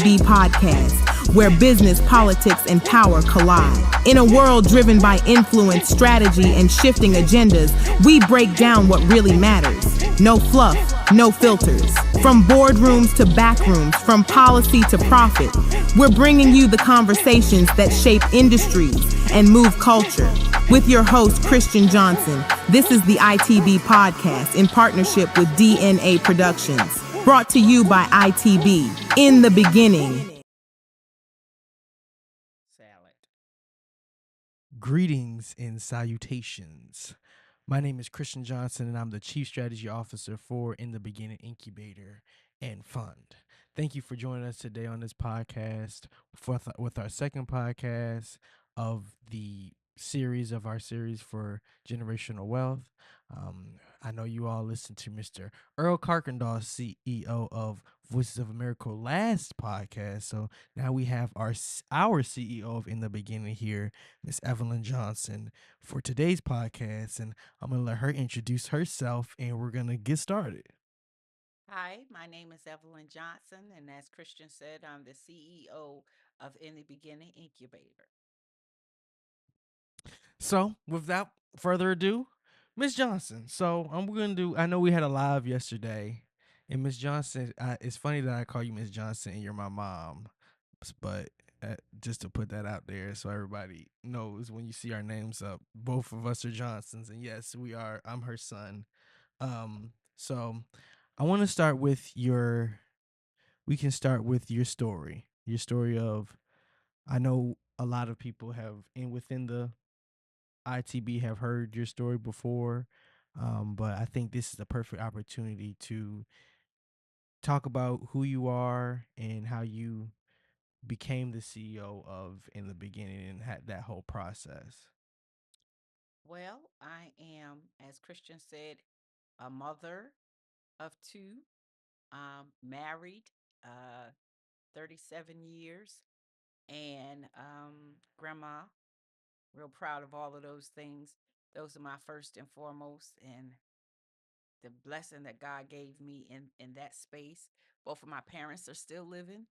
ITB podcast, where business, politics, and power collide. In a world driven by influence, strategy, and shifting agendas, we break down what really matters. No fluff, no filters. From boardrooms to backrooms, from policy to profit, we're bringing you the conversations that shape industries and move culture. With your host, Christian Johnson, this is the ITB podcast in partnership with DNA Productions. Brought to you by ITB. In the beginning. Salad. Greetings and salutations. My name is Christian Johnson, and I'm the Chief Strategy Officer for In the Beginning Incubator and Fund. Thank you for joining us today on this podcast with our second podcast of the series for Generational Wealth. I know you all listened to Mr. Earl Carkendaw, CEO of Voices of America last podcast. So now we have our CEO of In the Beginning here, Miss Evelyn Johnson, for today's podcast. And I'm going to let her introduce herself, and we're going to get started. Hi, my name is Evelyn Johnson, and as Christian said, I'm the CEO of In the Beginning Incubator. So without further ado, Miss Johnson. So I'm going to do, I know we had a live yesterday, and Miss Johnson, it's funny that I call you Miss Johnson and you're my mom, but just to put that out there so everybody knows when you see our names up, both of us are Johnsons, and yes, we are. I'm her son. So I want to start with we can start with your story of, I know a lot of people within the ITB have heard your story before, but I think this is a perfect opportunity to talk about who you are and how you became the CEO of In the Beginning and had that whole process. Well, I am, as Christian said, a mother of two, married 37 years, and grandma. Real proud of all of those things. Those are my first and foremost, and the blessing that God gave me in that space. Both of my parents are still living.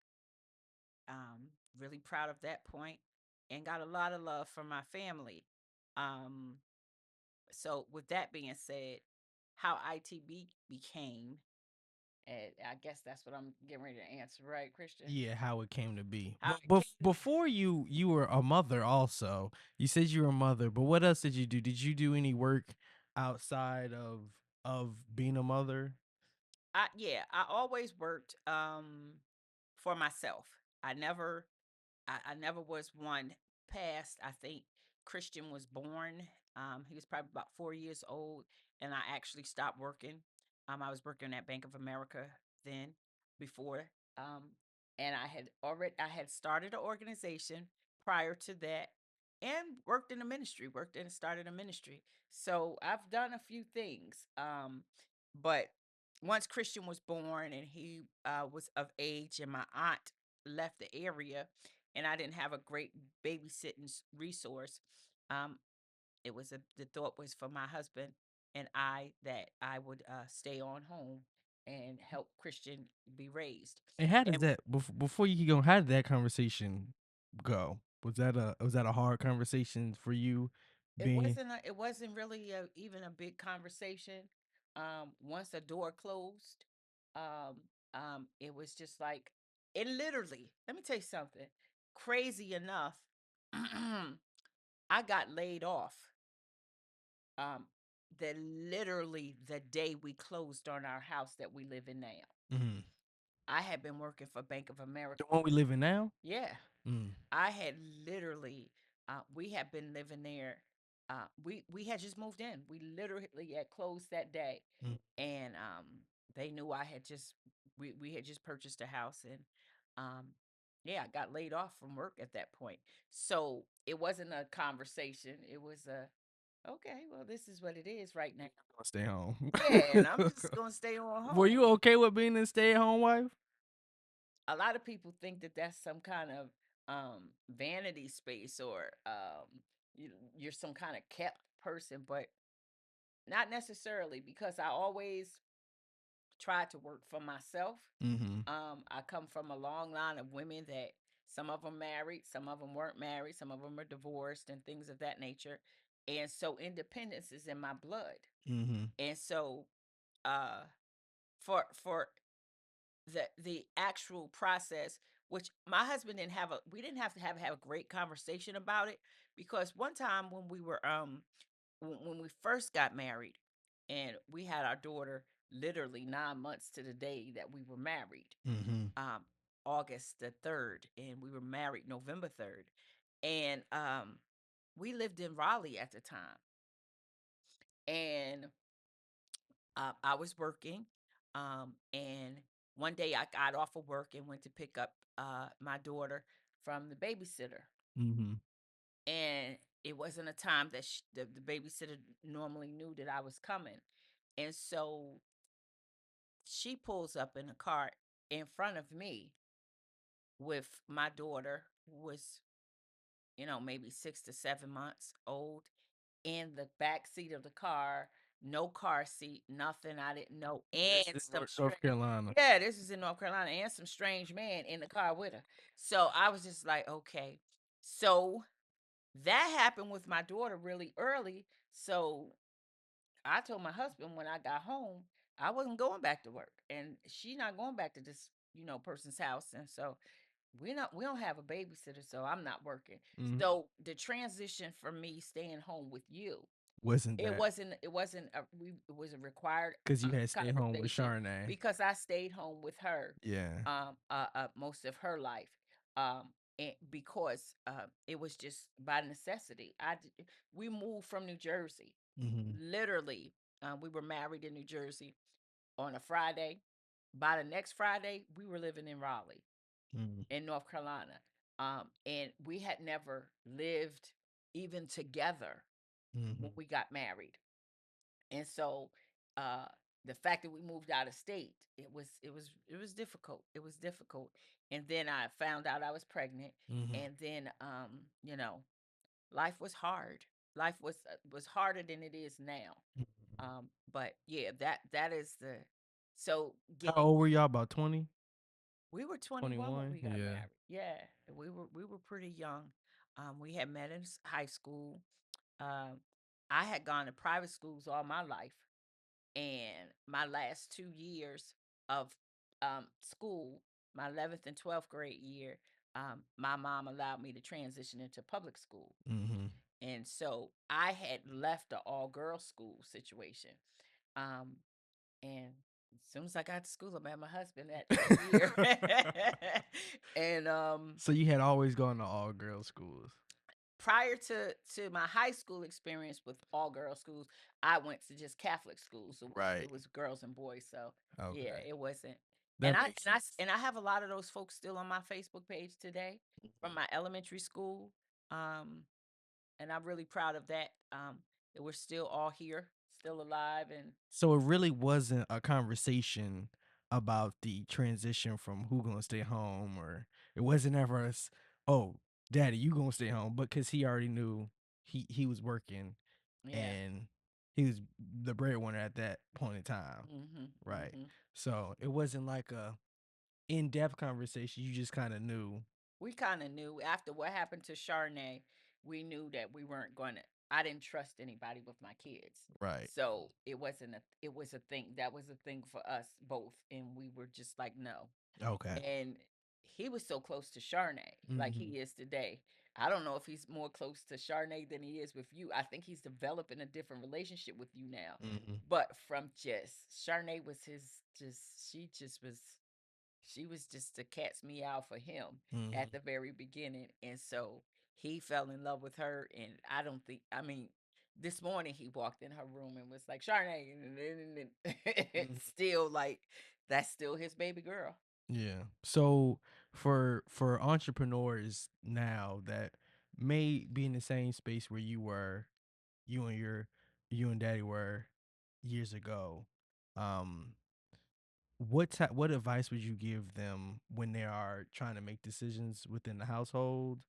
Really proud of that point, and got a lot of love from my family. Um, so with that being said, how ITB became, and I guess that's what I'm getting ready to answer, right, Christian? Yeah, how it came to be. How it But came to be. before you were a mother also. You said you were a mother, but what else did you do? Did you do any work outside of being a mother? I always worked for myself. I never I never was one past. I think Christian was born. He was probably about 4 years old, and I actually stopped working. I was working at Bank of America then before, um, and I had started an organization prior to that, and worked in the ministry. Worked and started a ministry. So I've done a few things, but once Christian was born and he was of age, and my aunt left the area, and I didn't have a great babysitting resource. Um, the thought was for my husband and I that I would stay on home and help Christian be raised. And how does And that before you keep going? How did that conversation go? Was that a hard conversation for you? Being it wasn't really even a big conversation. Once the door closed, um, it was just like it literally. Let me tell you something. Crazy enough, I got laid off. Um, the day we closed on our house that we live in now. mhm. I had been working for Bank of The America. one we live in now. Yeah, Mm. I had literally. We had been living there. We had just moved in. We literally had closed that day, Mm. and they knew I had just we had just purchased a house, and um, yeah, I got laid off from work at that point. So it wasn't a conversation. It was a okay. Well, this is what it is right now. Gonna stay home. Yeah, and I'm just gonna stay on Were home. you okay with being a stay-at-home wife? A lot of people think that that's some kind of vanity space, or you're some kind of kept person, but not necessarily, because I always tried to work for myself. Mm-hmm. I come from a long line of women that some of them married, some of them weren't married, some of them are divorced and things of that nature. And so independence is in my blood. Mm-hmm. And so uh for the actual process, which my husband didn't have a we didn't have a great conversation about it, because one time when we were when we first got married and we had our daughter literally 9 months to the day that we were married, Mm-hmm. um August the 3rd, and we were married November 3rd. And we lived in Raleigh at the time. And I was working, and one day I got off of work and went to pick up my daughter from the babysitter. Mm-hmm. And it wasn't a time that the babysitter normally knew that I was coming. And so she pulls up in a car in front of me with my daughter, who was, maybe 6 to 7 months old, in the back seat of the car, no car seat, nothing. I didn't know. This And is some North strange, Carolina. yeah, this is in North Carolina, and some strange man in the car with her. So I was just like, okay. So that happened with my daughter really early. So I told my husband when I got home, I wasn't going back to work, and she not going back to this, person's house. And so we don't have a babysitter, so I'm not working. Mm-hmm. So the transition for me staying home with you, Wasn't it that wasn't it wasn't a it was a required because you had stayed home with conversation, Charnay? because I stayed home with her Yeah. most of her life. Um and because it was just by necessity. We moved from New Jersey. Mm-hmm. Literally, we were married in New Jersey on a Friday. By the next Friday, we were living in Raleigh, Mm-hmm. in North Carolina. And we had never lived even together Mm-hmm. when we got married. And so uh the fact that we moved out of state, it was difficult. It was difficult. And then I found out I was pregnant. Mm-hmm. And then life was hard. Life was harder than it is now. But yeah, that is the so How getting old were y'all? About 20? we were 21 when 21? we got Yeah. married. Yeah, we were pretty young. We had met in high school. Um, I had gone to private schools all my life, and my last 2 years of school, my 11th and 12th grade year, my mom allowed me to transition into public school. Mm-hmm. And so I had left the all girls school situation. Um, and as soon as I got to school, I met my husband that year. And So you had always gone to all girls schools. prior to my high school experience with all girls schools, I went to just Catholic schools. So Right. it was girls and boys. So yeah, Okay. it wasn't. And That I makes and I sense. and I have a lot of those folks still on my Facebook page today from my elementary school. Um, and I'm really proud of that. That we're still all here, still alive, and So it really wasn't a conversation about the transition from who gonna stay home, or it wasn't ever us, oh, daddy, you gonna stay home, but because he already knew he was working yeah. and he was the breadwinner at that point in time. Mhm. Right. Mhm. So it wasn't like a in-depth conversation. You just kind of knew. We kind of knew after what happened to Charnay, we knew that we weren't going to. I didn't trust anybody with my kids, Right. so it was a thing. That was a thing for us both, and we were just like, no. Okay. And he was so close to Charnay, like Mm-hmm. he is today. I don't know if he's more close to Charnay than he is with you. I think he's developing a different relationship with you now. Mm-hmm. But from just Charnay was his just she was just the cat's meow for him Mm-hmm. at the very beginning. And so he fell in love with her. And I don't think, I mean, this morning he walked in her room and was like, Charnay, and Mm-hmm. it's still like, that's still his baby girl. Yeah. So for entrepreneurs now that may be in the same space where you were, you and your you and daddy were years ago, um, what advice would you give them when they are trying to make decisions within the household?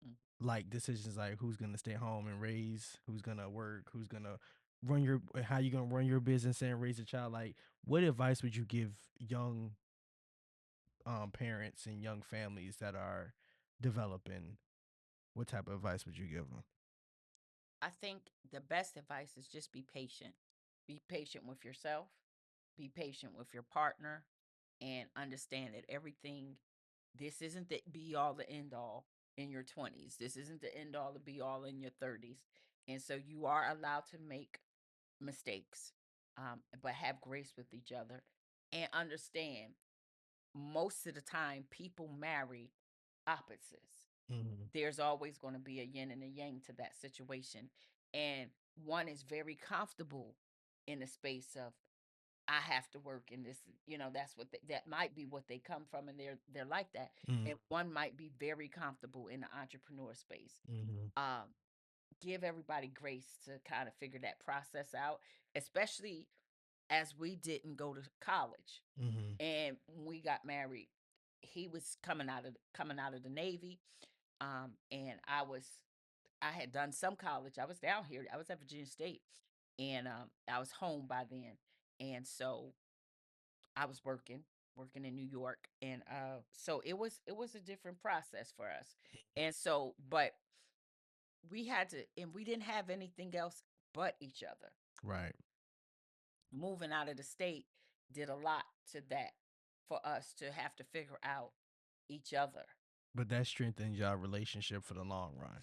Mm. Like decisions like who's gonna stay home and raise, who's gonna work, who's gonna run your how you gonna run your business and raise a child. Like, what advice would you give young parents and young families that are developing? What type of advice would you give them? I think the best advice is just be patient. Be patient with yourself, be patient with your partner, and understand that everything, this isn't the be all the end all in your 20s. This isn't the end all the be all in your 30s. And so you are allowed to make mistakes, but have grace with each other and understand most of the time people marry opposites. Mhm. There's always going to be a yin and a yang to that situation. And one is very comfortable in the space of I have to work in this, that's what that might be what they come from and they're like that. Mhm. And one might be very comfortable in the entrepreneur space. Mhm. Um give everybody grace to kind of figure that process out, especially as we didn't go to college. Mhm. And when we got married, he was coming out of the Navy, and I had done some college. I was down here. I was at Virginia State, and I was home by then, and so I was working in New York, and so it was a different process for us, and so but we didn't have anything else but each other. Right. Moving out of the state did a lot to that for us to have to figure out each other. But that strengthens your relationship for the long run.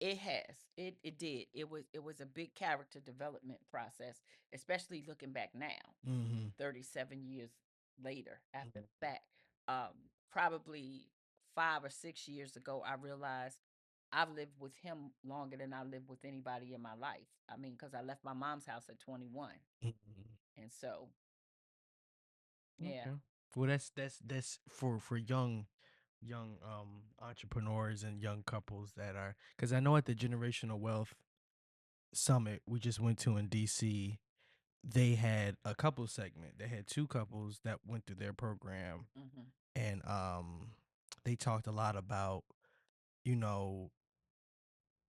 It has. It did. It was a big character development process, especially looking back now, Mhm. 37 years later after the fact. Probably 5 or 6 years ago, I realized I've lived with him longer than I lived with anybody in my life. I mean, because I left my mom's house at 21. Mhm. And so, yeah. Okay. Well, that's for young entrepreneurs and young couples that are, because I know at the Generational Wealth Summit we just went to in DC, they had a couple segment. They had two couples that went through their program, Hmm. and they talked a lot about, you know,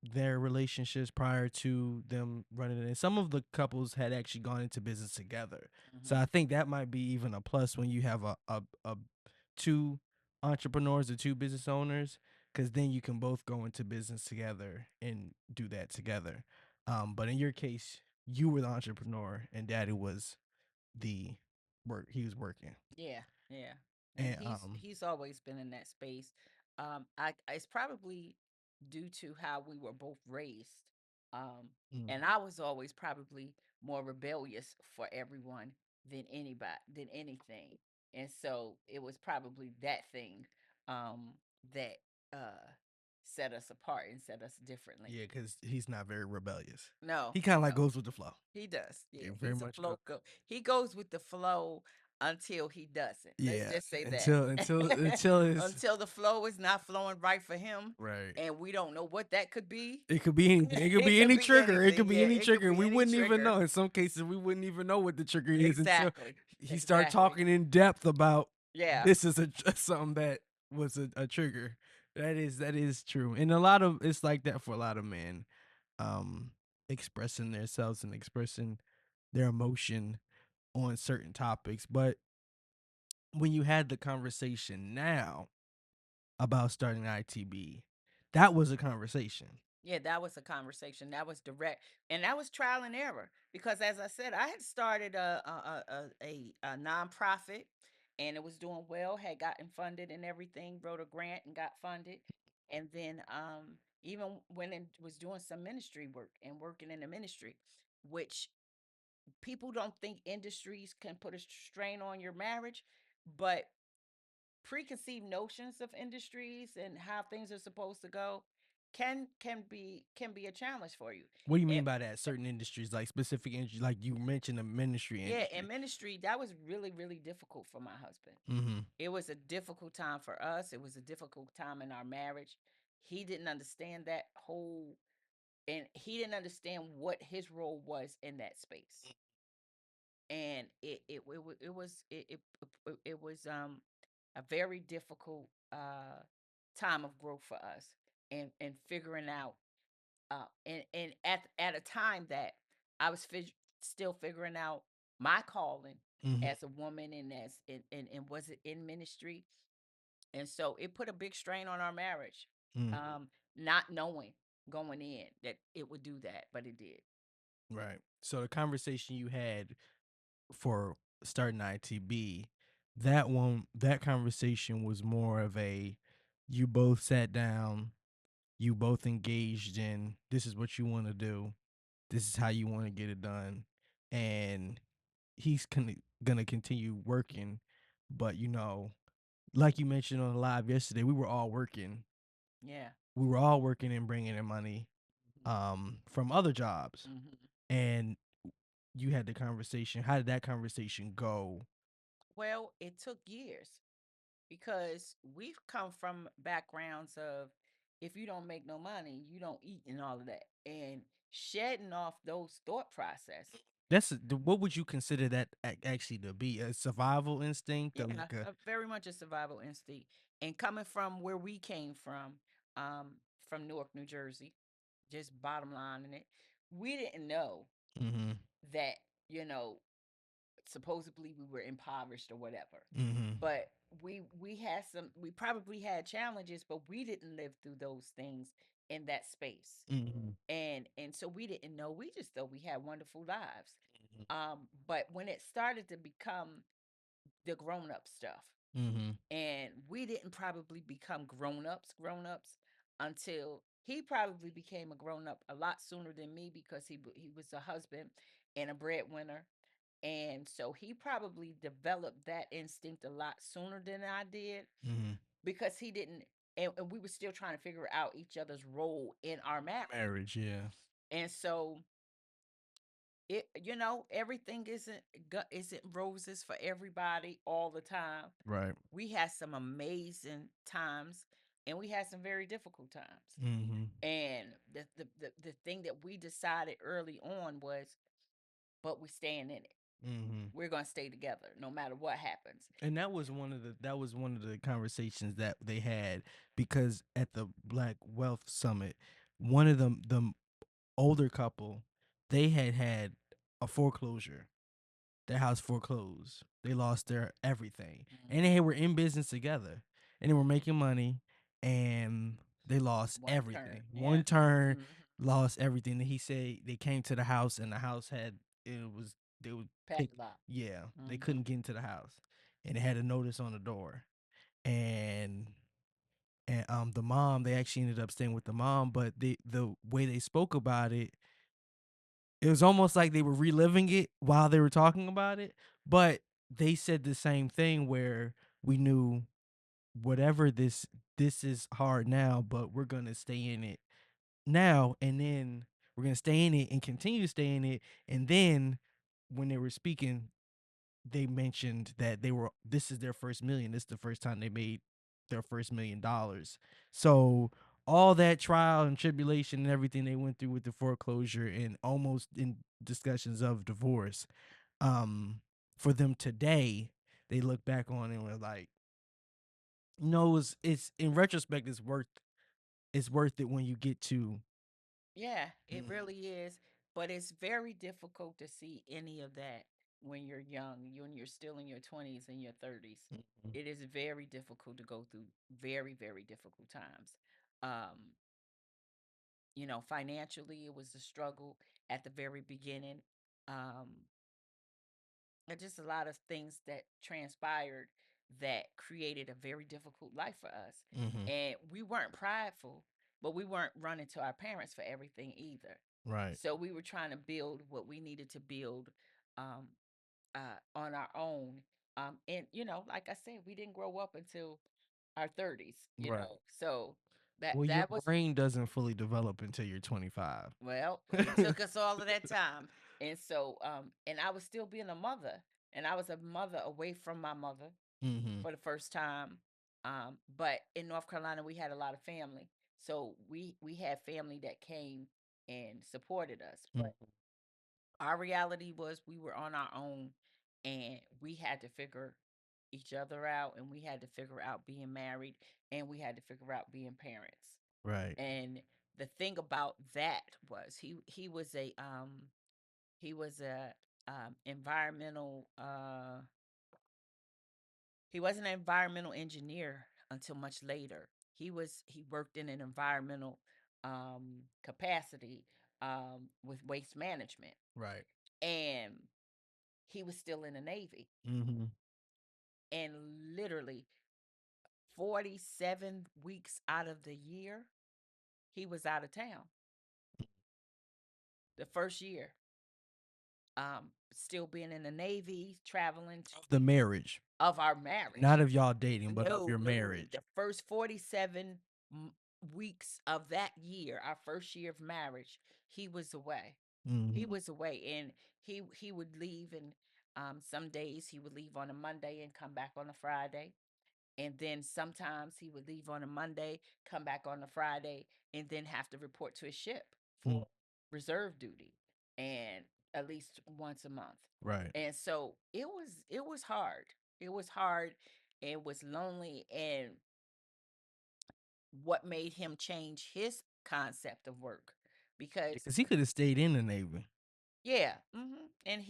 their relationships prior to them running it. And some of the couples had actually gone into business together. So Hmm. I think that might be even a plus when you have a two entrepreneurs or two business owners, because then you can both go into business together and do that together. But in your case, you were the entrepreneur and daddy was the work he was working. Yeah, yeah. And And he's always been in that space. I it's probably due to how we were both raised. Um, mm, and I was always probably more rebellious for everyone than anybody than anything. And so it was probably that thing that set us apart and set us differently. yeah, because he's not very rebellious. No, He kind of like no. goes with the flow. He does. Yeah, Yeah, very he's a much go. flow go. He goes with the flow until he doesn't. Let's Yeah, just say that. until it's Until the flow is not flowing right for him, right. and we don't know what that could be. It could be anything. It could It be could any be trigger. It anything. could be Yeah, any it could trigger, and be we any wouldn't even trigger. know. In some cases, we wouldn't even know what the trigger is until Exactly. he start Exactly. talking in depth about Yeah. this is something that was a trigger. That is true, and a lot of it's like that for a lot of men, um, expressing themselves and expressing their emotion on certain topics. But when you had the conversation now about starting ITB, that was a conversation. Yeah, that was a conversation. That was direct, and that was trial and error. Because, as I said, I had started a nonprofit, and it was doing well. Had gotten funded and everything. Wrote a grant and got funded, and then even went and was doing some ministry work and working in the ministry, which people don't think industries can put a strain on your marriage, but preconceived notions of industries and how things are supposed to go can be a challenge for you. What do you And mean by that? Certain industries, like specific industries, like you mentioned the ministry yeah, in industry. ministry, that was really, really difficult for my husband. Mm-hmm. It was a difficult time for us. It was a difficult time in our marriage. He didn't understand that whole, and he didn't understand what his role was in that space. And it was a very difficult time of growth for us, and figuring out, and at a time that I was still figuring out my calling Mhm. as a woman and as and was it in ministry. And so it put a big strain on our marriage, Mm. not knowing going in that it would do that, but it did. Right. So the conversation you had for starting ITB, that conversation was more of a, you both sat down, you both engaged in, this is what you want to do, this is how you want to get it done, and he's gonna continue working, but like you mentioned on the live yesterday, we were all working. Yeah. We were all working and bringing in money from other jobs, Hmm. and you had the conversation. How did that conversation go? Well, it took years because we've come from backgrounds of if you don't make no money, you don't eat and all of that. And shedding off those thought process. What would you consider that actually to be? A survival instinct, Yeah, or like a very much a survival instinct. And coming from where we came from Newark, New Jersey, just bottom line in it, we didn't know mm-hmm, that, you know, supposedly we were impoverished or whatever. mm-hmm, But we probably had challenges, but we didn't live through those things in that space. mm-hmm, And so we didn't know. We just thought we had wonderful lives. But when it started to become the grown up stuff, mm-hmm, and we didn't probably become grown ups until he probably became a grown up a lot sooner than me because he was a husband and a breadwinner, and so he probably developed that instinct a lot sooner than I did mm-hmm. because he didn't, and we were still trying to figure out each other's role in our marriage. Marriage, yeah, And so everything isn't roses for everybody all the time. right, We had some amazing times and we had some very difficult times. mm-hmm, And the thing that we decided early on was, but we staying in it. mm-hmm. We're gonna stay together no matter what happens. And that was one of the conversations that they had, because at the Black Wealth Summit, one of the older couple, they had a foreclosure. Their house foreclosed. They lost their everything, and Mhm. they were in business together, and they were making money, and they lost One turn, everything. yeah. One turn, Hmm. lost everything. And he said they came to the house, and the house had it was they would pick. Padlock. Yeah, they Hmm. couldn't get into the house, and it had a notice on the door, and the mom, they actually ended up staying with the mom, but the way they spoke about it, it was almost like they were reliving it while they were talking about it, but they said the same thing where we knew, whatever this is hard now, but we're gonna stay in it now, and then we're gonna stay in it and continue to stay in it. And then when they were speaking, they mentioned that this is their first million. This is the first time they made their first $1 million. So all that trial and tribulation and everything they went through with the foreclosure and almost in discussions of divorce, um, for them today, they look back on it and were like, no, it's in retrospect, it's worth it when you get to. Yeah, it Mhm, really is. But it's very difficult to see any of that when you're young, when you're still in your 20s and your 30s. mhm, It is very difficult to go through very, very difficult times. Um, financially, it was a struggle at the very beginning. Um, and just a lot of things that transpired that created a very difficult life for us. mhm, And we weren't prideful, but we weren't running to our parents for everything either. right, So we were trying to build what we needed to build um, on our own. And like I said, we didn't grow up until our 30s. right. So that Well, your that was brain doesn't fully develop until you're 25. well, it took us all of that time. And so and I was still being a mother, and I was a mother away from my mother Mhm, for the first time. But in North Carolina, we had a lot of family, so we had family that came and supported us. But mhm, our reality was we were on our own, and we had to figure each other out, and we had to figure out being married, and we had to figure out being parents. right. And the thing about that was he was a He was a environmental. He wasn't an environmental engineer until much later. He worked in an environmental capacity with waste management, Right. and he was still in the Navy. Mm-hmm. And literally 47 weeks out of the year, he was out of town. The first year, still being in the Navy, traveling Of the marriage, of our marriage. not of y'all dating, but of No, your literally, marriage. the first 47 weeks of that year, our first year of marriage, he was away. He Mm-hmm. was away, and he would leave, and some days he would leave on a Monday and come back on a Friday. And then sometimes he would leave on a Monday, come back on a Friday, and then have to report to his ship for reserve duty, and at least once a month. Right. And so it was hard. It was hard. It was lonely. And what made him change his concept of work? Because Because he could have stayed in the Navy. yeah, and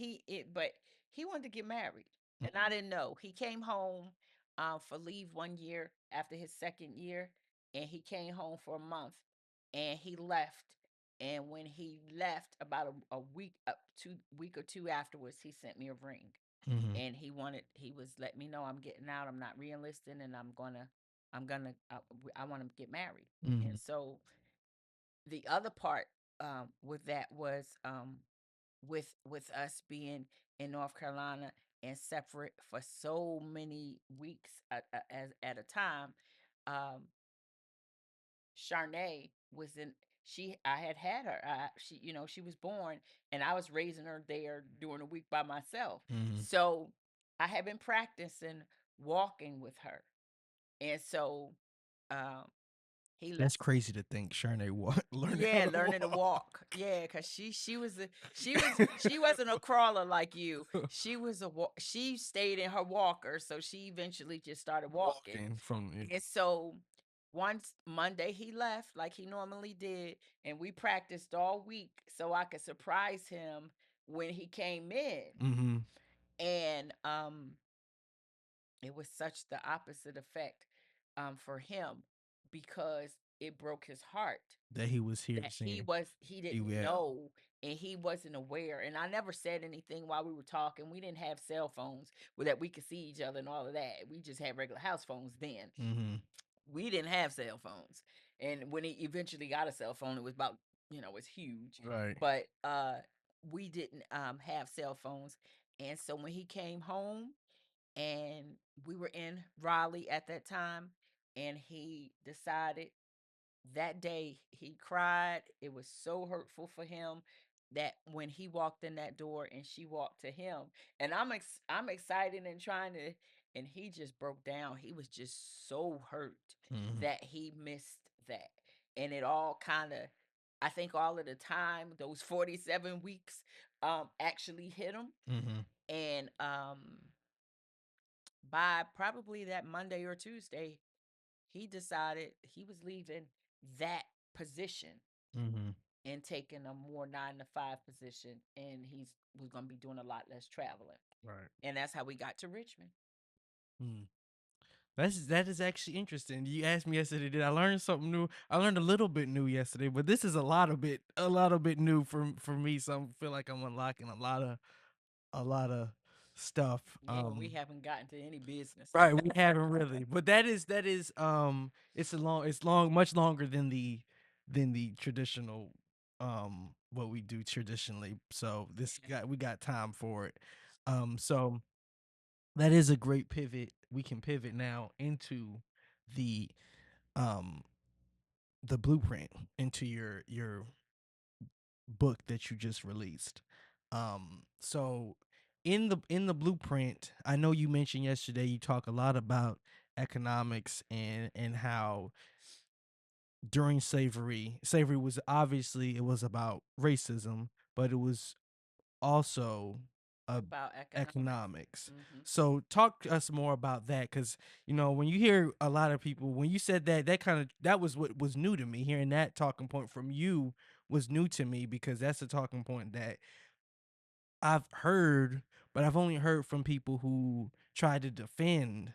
but he wanted to get married, and I didn't know. He came home for leave one year after his second year, and he came home for a month, and he left. And when he left, about a week, 2 week or two afterwards, he sent me a ring, Mm-hmm. and he was letting me know I'm getting out, I'm not re-enlisting, and I want to get married. Mm-hmm. And so the other part with that was with us being in North Carolina and separate for so many weeks as at a time. um Charnay was in she I had her, she was born, and I was raising her there during the week by myself. Mm-hmm. So I had been practicing walking with her, and so um he That's left. crazy to think Sharnay learned how Yeah, to learning to walk. walk. Yeah, cause she wasn't a crawler like you. She stayed in her walker, so she eventually just started walking. Walking from And so once Monday he left like he normally did, and we practiced all week so I could surprise him when he came in. mm-hmm. And it was such the opposite effect for him, because it broke his heart That he was here that seeing. he didn't Yeah. know, and he wasn't aware. And I never said anything while we were talking. We didn't have cell phones where that we could see each other and all of that. We just had regular house phones then. Mm-hmm. We didn't have cell phones. And when he eventually got a cell phone, it was about, it's huge. Right. But we didn't have cell phones. And so when he came home, and we were in Raleigh at that time, and he decided that day, he cried. It was so hurtful for him that when he walked in that door and she walked to him, and I'm excited and trying to, and he just broke down. He was just so hurt Mm-hmm. that he missed that. And it all kind of, I think all of the time, those 47 weeks actually hit him. Mm-hmm. And by probably that Monday or Tuesday, he decided he was leaving that position Mm-hmm. and taking a more 9 to 5 position, and was going to be doing a lot less traveling. Right. And that's how we got to Richmond. Mm. That is actually interesting. You asked me yesterday, did I learn something new? I learned a little bit new yesterday, but this is a lot of bit new for me. So I feel like I'm unlocking a lot of stuff. Yeah, we haven't gotten to any business. Right, we haven't really. But that is it's much longer than the traditional what we do traditionally. So we got time for it. So that is a great pivot. We can pivot now into the um the blueprint, into your book that you just released. So in the blueprint, I know you mentioned yesterday you talk a lot about economics and how during slavery was obviously, it was about racism, but it was also About economics. Mhm. So talk to us more about that, because when you hear a lot of people, when you said that was what was new to me. Hearing that talking point from you was new to me, because that's a talking point that I've heard, but I've only heard from people who try to defend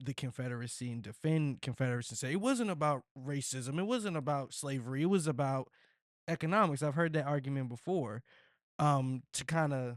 the Confederacy and defend Confederacy and say it wasn't about racism, it wasn't about slavery, it was about economics. I've heard that argument before. To kind of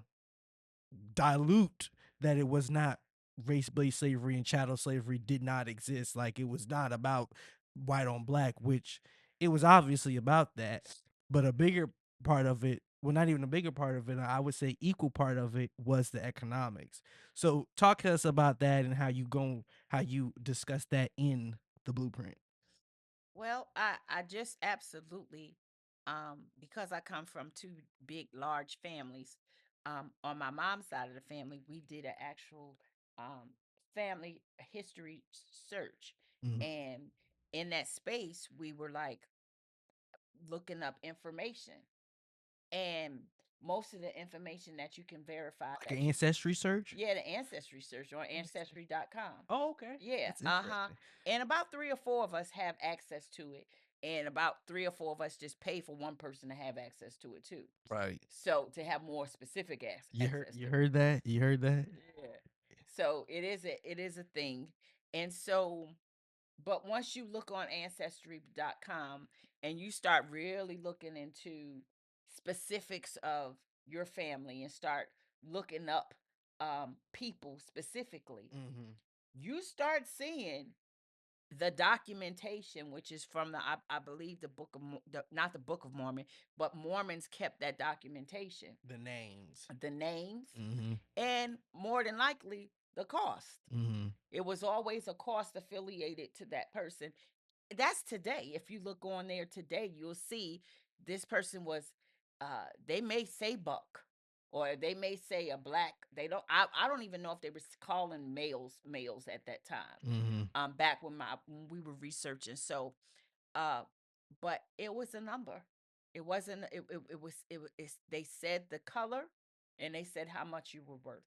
dilute that it was not race-based slavery and chattel slavery did not exist. Like it was not about white on black, which it was obviously about that. But a bigger part of it, well, not even a bigger part of it, I would say equal part of it was the economics. So talk to us about that and how you discuss that in the blueprint. Well, I just absolutely, because I come from two big, large families. On my mom's side of the family, we did an actual um, family history search, Mhm. and in that space, we were like looking up information, and most of the information that you can verify Like that an ancestry search? yeah, the ancestry search on ancestry.com. Oh, okay. Yeah, That's uh-huh. interesting. And about 3 or 4 of us have access to it, and about 3 or 4 of us just pay for one person to have access to it too. Right. So, to have more specific access You to it. heard that? You heard that? Yeah. So, it is a thing. And so but once you look on ancestry.com and you start really looking into specifics of your family and start looking up people specifically, Mhm. you start seeing the documentation, which is from I believe the book of not the Book of Mormon, but Mormons kept that documentation, The names. the names, Mhm. and more than likely the cost. Mhm. It was always a cost affiliated to that person. That's today. If you look on there today, you'll see this person was they may say buck or they may say a black. I don't even know if they were calling males at that time. Mhm. Back when we were researching. So uh but it was a number. It wasn't they said the color and they said how much you were worth.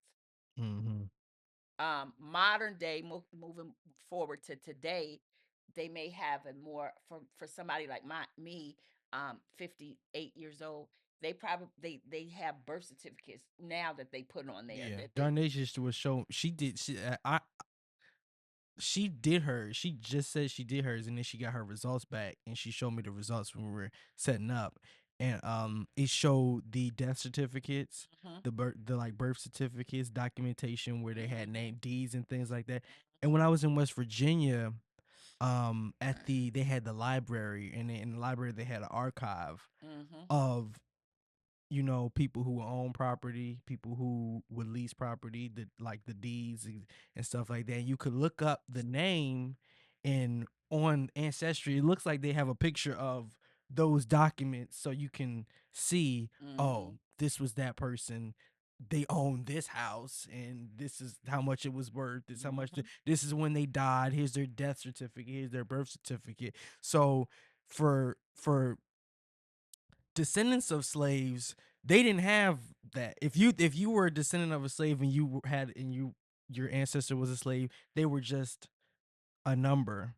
Mhm. Modern day moving forward to today, they may have a more for somebody like me 58 years old. They probably they have birth certificates now that they put on there Yeah. that they Darnation was show she did hers. She just said she did hers and then she got her results back and she showed me the results when we were setting up. And it showed the death certificates, Mhm, the like birth certificates, documentation where they had mhm, name deeds and things like that. And when I was in West Virginia, they had the library and in the library they had an archive mhm, of people who own property, people who would lease property, the deeds and stuff like that. And you could look up the name and on Ancestry, it looks like they have a picture of those documents so you can see, oh, mhm, this was that person. They own this house and this is how much it was worth. This how much mhm, this is when they died. Here's their death certificate. Here's their birth certificate. So for descendants of slaves, they didn't have that. If you were a descendant of a slave and your ancestor was a slave, they were just a number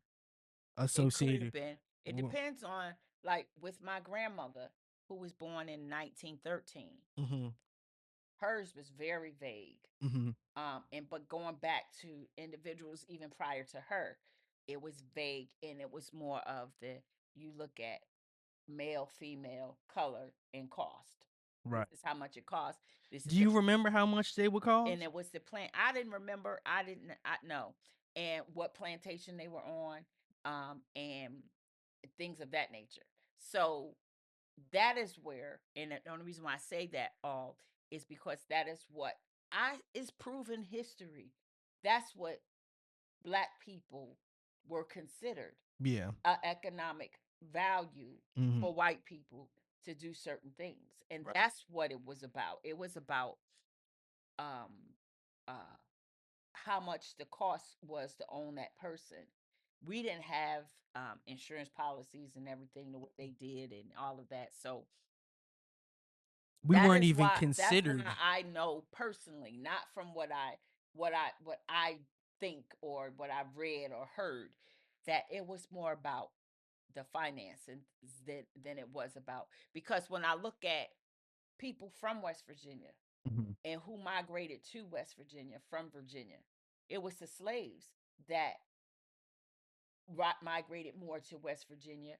it could have associated. been. It w- depends on like with my grandmother who was born in 1913. Mhm. Hers was very vague. Mhm. And but going back to individuals even prior to her, it was vague and it was more of the you look at male, female, color, and cost. This Right. is how much it costs. This is Do the you remember how much they would and cost? it was the plant. I didn't remember. I didn't. I know. And what plantation they were on, and things of that nature. So that is where, and the only reason why I say that all is because that is what I is proven history. That's what black people were considered Yeah. a economic value Mhm. for white people to do certain things, and Right. that's what it was about. It was about um uh how much the cost was to own that person. We didn't have insurance policies and everything the way they did and all of that. So We that weren't is even why considered. I know personally, not from what I think or what I've read or heard, that it was more about the finances than it was about because when I look at people from West Virginia Mhm. and who migrated to West Virginia from Virginia. It was the slaves that migrated more to West Virginia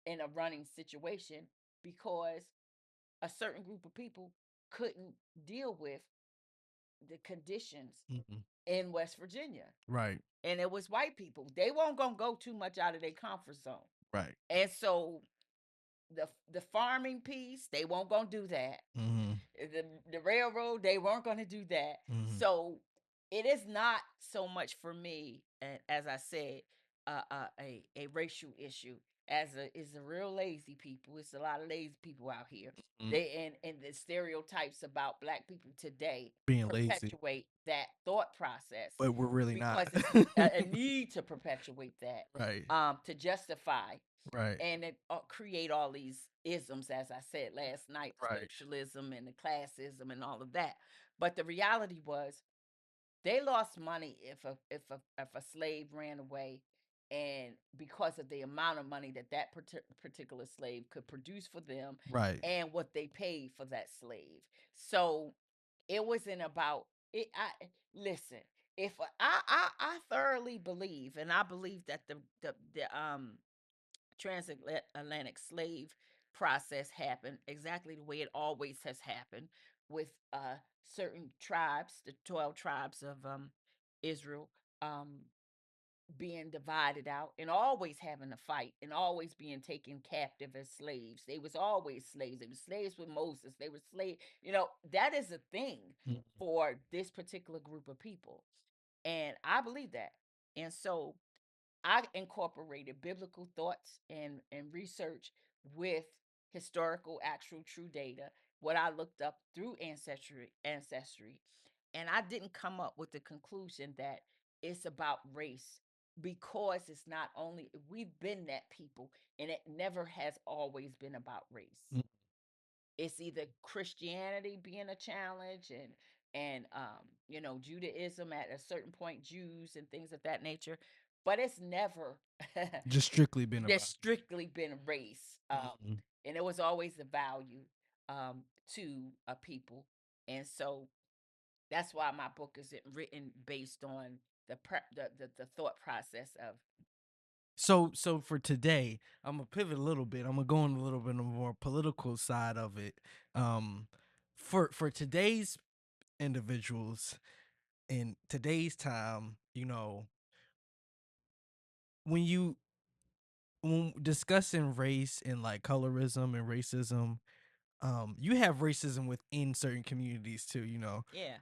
in a running situation because a certain group of people couldn't deal with the conditions Mhm. in West Virginia. Right. And it was white people. They weren't gonna go too much out of their comfort zone. Right. And so the farming piece, they weren't gonna do that. Mhm. The railroad, they weren't gonna do that. Mhm. So it is not so much for me, as I said, a racial issue as is a real lazy people. It's a lot of lazy people out here. Mhm. And the stereotypes about black people today Being lazy, perpetuate that thought process but we're really not. because it's a need to perpetuate that Right. to justify Right. and it create all these isms, as I said last night, Right. socialism and the classism and all of that. But the reality was they lost money if a slave ran away, and because of the amount of money that particular slave could produce for them Right. and what they paid for that slave. So it wasn't about it. I listen. If I thoroughly believe, and I believe that the transatlantic slave process happened exactly the way it always has happened with certain tribes, the 12 tribes of Israel, um, being divided out and always having a fight and always being taken captive as slaves. They was always slaves. They were slaves with Moses. They were slaves. That is a thing Mhm. for this particular group of people. And I believe that. And so I incorporated biblical thoughts and research with historical, actual, true data. What I looked up through ancestry, and I didn't come up with the conclusion that it's about race because it's not only we've been that people, and it never has always been about race. Mm. It's either Christianity being a challenge and Judaism at a certain point, Jews and things of that nature, but it's never Just strictly been about. just strictly been race. Mhm. And it was always a value to a people. And so that's why my book is written based on the thought process of So for today, I'm gonna pivot a little bit. I'm gonna go on a little bit of the more political side of it. Um, for today's individuals in today's time, when you when discussing race and like colorism and racism, you have racism within certain communities too. yeah.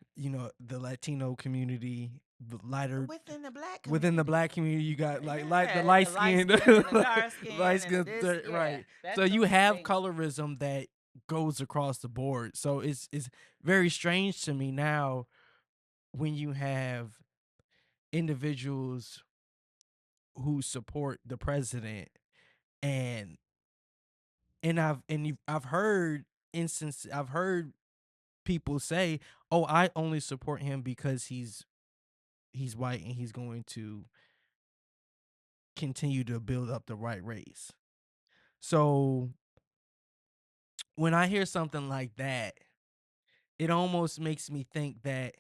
The Latino community, the lighter Within the black within the community. black community, you got like the Yeah, light the light skin, skin and the dark light skin and skin, this, yeah, right? So that's you some have things. colorism that goes across the board. So it's very strange to me now when you have individuals who support the president and I've heard I've heard people say, "Oh, I only support him because he's white and he's going to continue to build up the white race." So when I hear something like that, it almost makes me think that,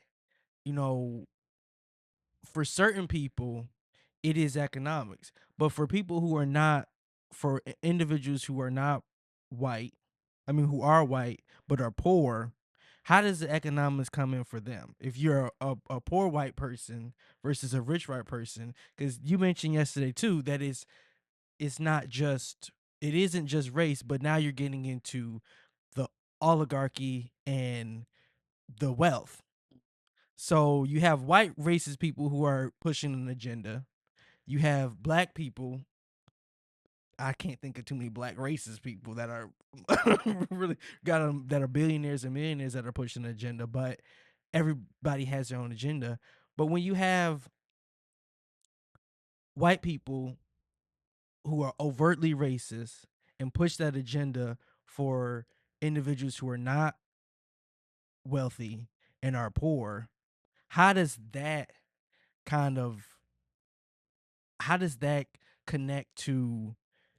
you know, for certain people, it is economics. But for people who are not, for individuals who are not white, I mean, who are white but are poor, how does the economics come in for them? If you're a poor white person versus a rich white person, because you mentioned yesterday too that it's not just, it isn't just race, but now you're getting into the oligarchy and the wealth. So you have white racist people who are pushing an agenda. You have black people. I can't think of too many black racist people that are really got them, that are billionaires and millionaires that are pushing an agenda, but everybody has their own agenda. But when you have white people who are overtly racist and push that agenda for individuals who are not wealthy and are poor, how does that kind of how does that connect to,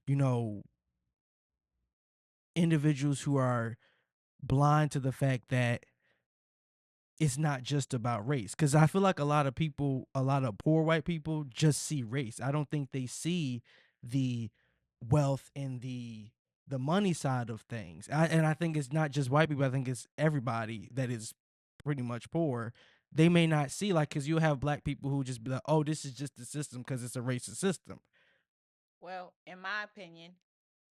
you know, individuals who are blind to the fact that it's not just about race. Because I feel like a lot of people, a lot of poor white people just see race. I don't think they see the wealth and the money side of things. And I think it's not just white people. I think it's everybody that is pretty much poor. They may not see, like, because you have black people who just be like, oh, this is just the system because it's a racist system. Well, in my opinion,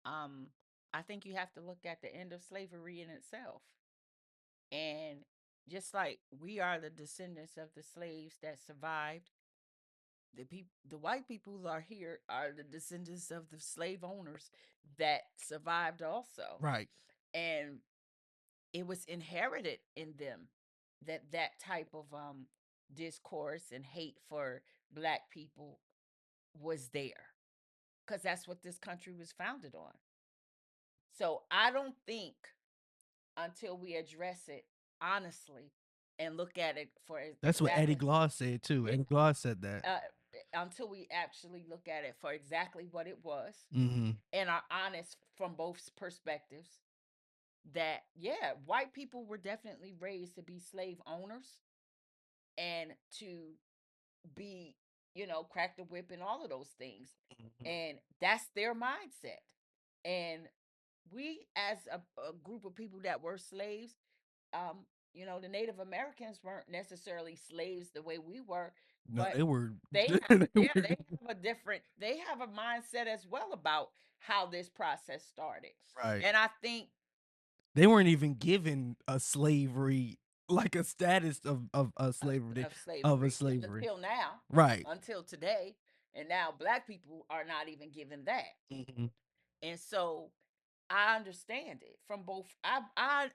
um, I think you have to look at the end of slavery in itself. And just like we are the descendants of the slaves that survived, the white people who are here are the descendants of the slave owners that survived also. Right. And it was inherited in them that type of discourse and hate for black people was there, because that's what this country was founded on. So I don't think until we address it honestly and look at it for That's what Eddie exactly Gloss said too. Eddie Gloss said that. Until we actually look at it for exactly what it was Mm-hmm. and are honest from both perspectives, that yeah, white people were definitely raised to be slave owners and to be, crack the whip and all of those things. And that's their mindset. And we, as a group of people that were slaves, um, the Native Americans weren't necessarily slaves the way we were, No, but they were. they have, yeah, they have a mindset as well about how this process started. Right. And I think They weren't even given a slavery, like a status of a slavery of of a slavery slavery. until now, Right. until today, and now black people are not even given that. Mm-hmm. And so I understand it from both. I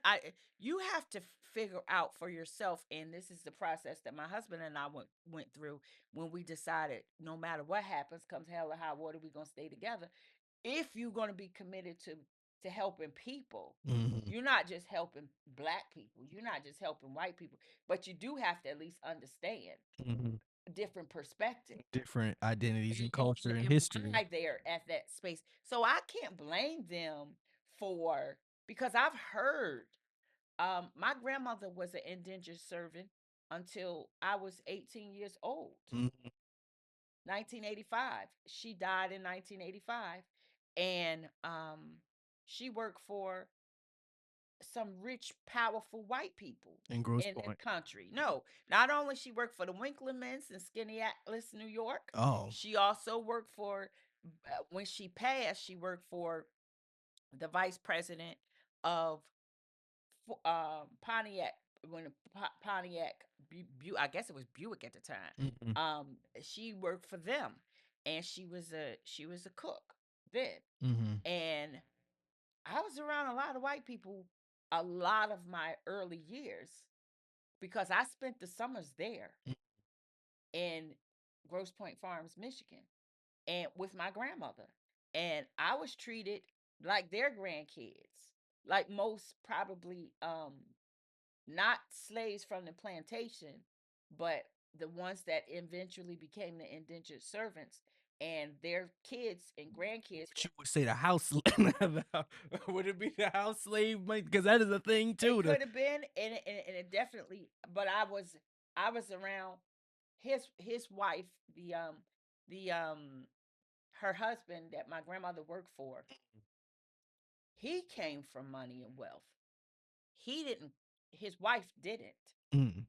you have to figure out for yourself, and this is the process that my husband and I went through when we decided no matter what happens, comes hell or high water, we're gonna stay together. If you're gonna be committed to helping people, Mm-hmm. you're not just helping black people, you're not just helping white people, but you do have to at least understand Mm-hmm. different perspectives Different identities and and, culture and and history. why they're at that space. So I can't blame them for, because I've heard my grandmother was an indentured servant until I was 18 years old. Mm-hmm. 1985. She died in 1985. And she worked for some rich, powerful white people And Gross in this Point. country. No, not only she worked for the Winklermans in Skinny-Atlas, New York. Oh. She also worked for, when she passed, she worked for the vice president of Pontiac, when Pontiac, I guess it was Buick at the time. Mm-hmm. She worked for them, and she was a cook then. Mm-hmm. And I was around a lot of white people a lot of my early years because I spent the summers there in Grosse Pointe Farms, Michigan, and with my grandmother. And I was treated like their grandkids, like most probably not slaves from the plantation, but the ones that eventually became the indentured servants, and their kids and grandkids. But you would say the house would it be the house slave? Because that is a thing too. It could have been, and it definitely. But I was around his wife, the her husband that my grandmother worked for. He came from money and wealth. He didn't. His wife didn't. Mm.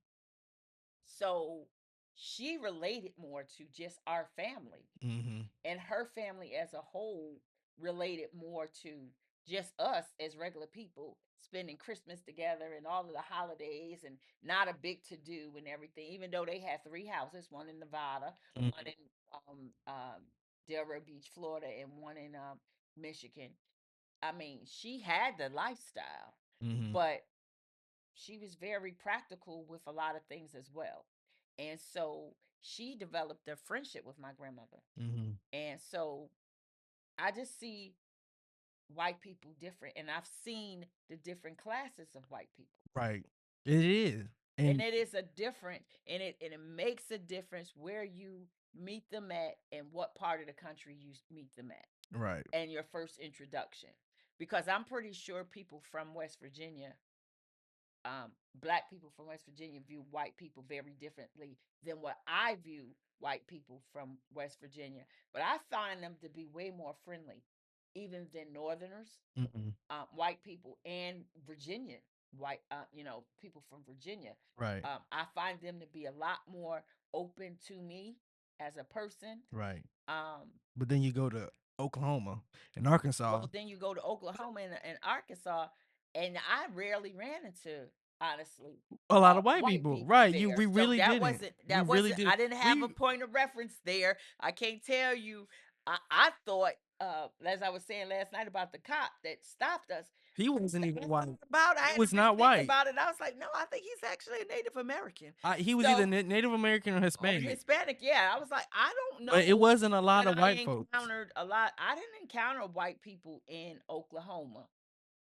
So she related more to just our family, Mm-hmm. and her family as a whole related more to just us as regular people spending Christmas together and all of the holidays, and not a big to do and everything. Even though they had 3 houses, one in Nevada, Mm-hmm. one in Delray Beach, Florida, and one in Michigan. I mean, she had the lifestyle, Mm-hmm. but she was very practical with a lot of things as well. And so she developed a friendship with my grandmother. Mm-hmm. And so I just see white people different, and I've seen the different classes of white people. Right. It is. And it is a different, and it makes a difference where you meet them at and what part of the country you meet them at right. and your first introduction. Because I'm pretty sure people from West Virginia black people from West Virginia view white people very differently than what I view white people from West Virginia. But I find them to be way more friendly, even than Northerners, Mm-mm. white people, and Virginian white, people from Virginia. Right. I find them to be a lot more open to me as a person. Right. Um, But then you go to Oklahoma and Arkansas. well, then you go to Oklahoma and Arkansas, and I rarely ran into, honestly, A lot of white white people. people Right. there. We So really that didn't. wasn't We really did. I didn't have a point of reference there. I can't tell you. I thought, as I was saying last night about the cop that stopped us. He wasn't even white. About I He had was to really not think white. about it. I was like, no, I think he's actually a Native American. He was So- either Native American or Or Hispanic. Hispanic, yeah. I was like, I don't know. But it wasn't a lot but of I white folks. encountered a lot. I didn't encounter white people in Oklahoma,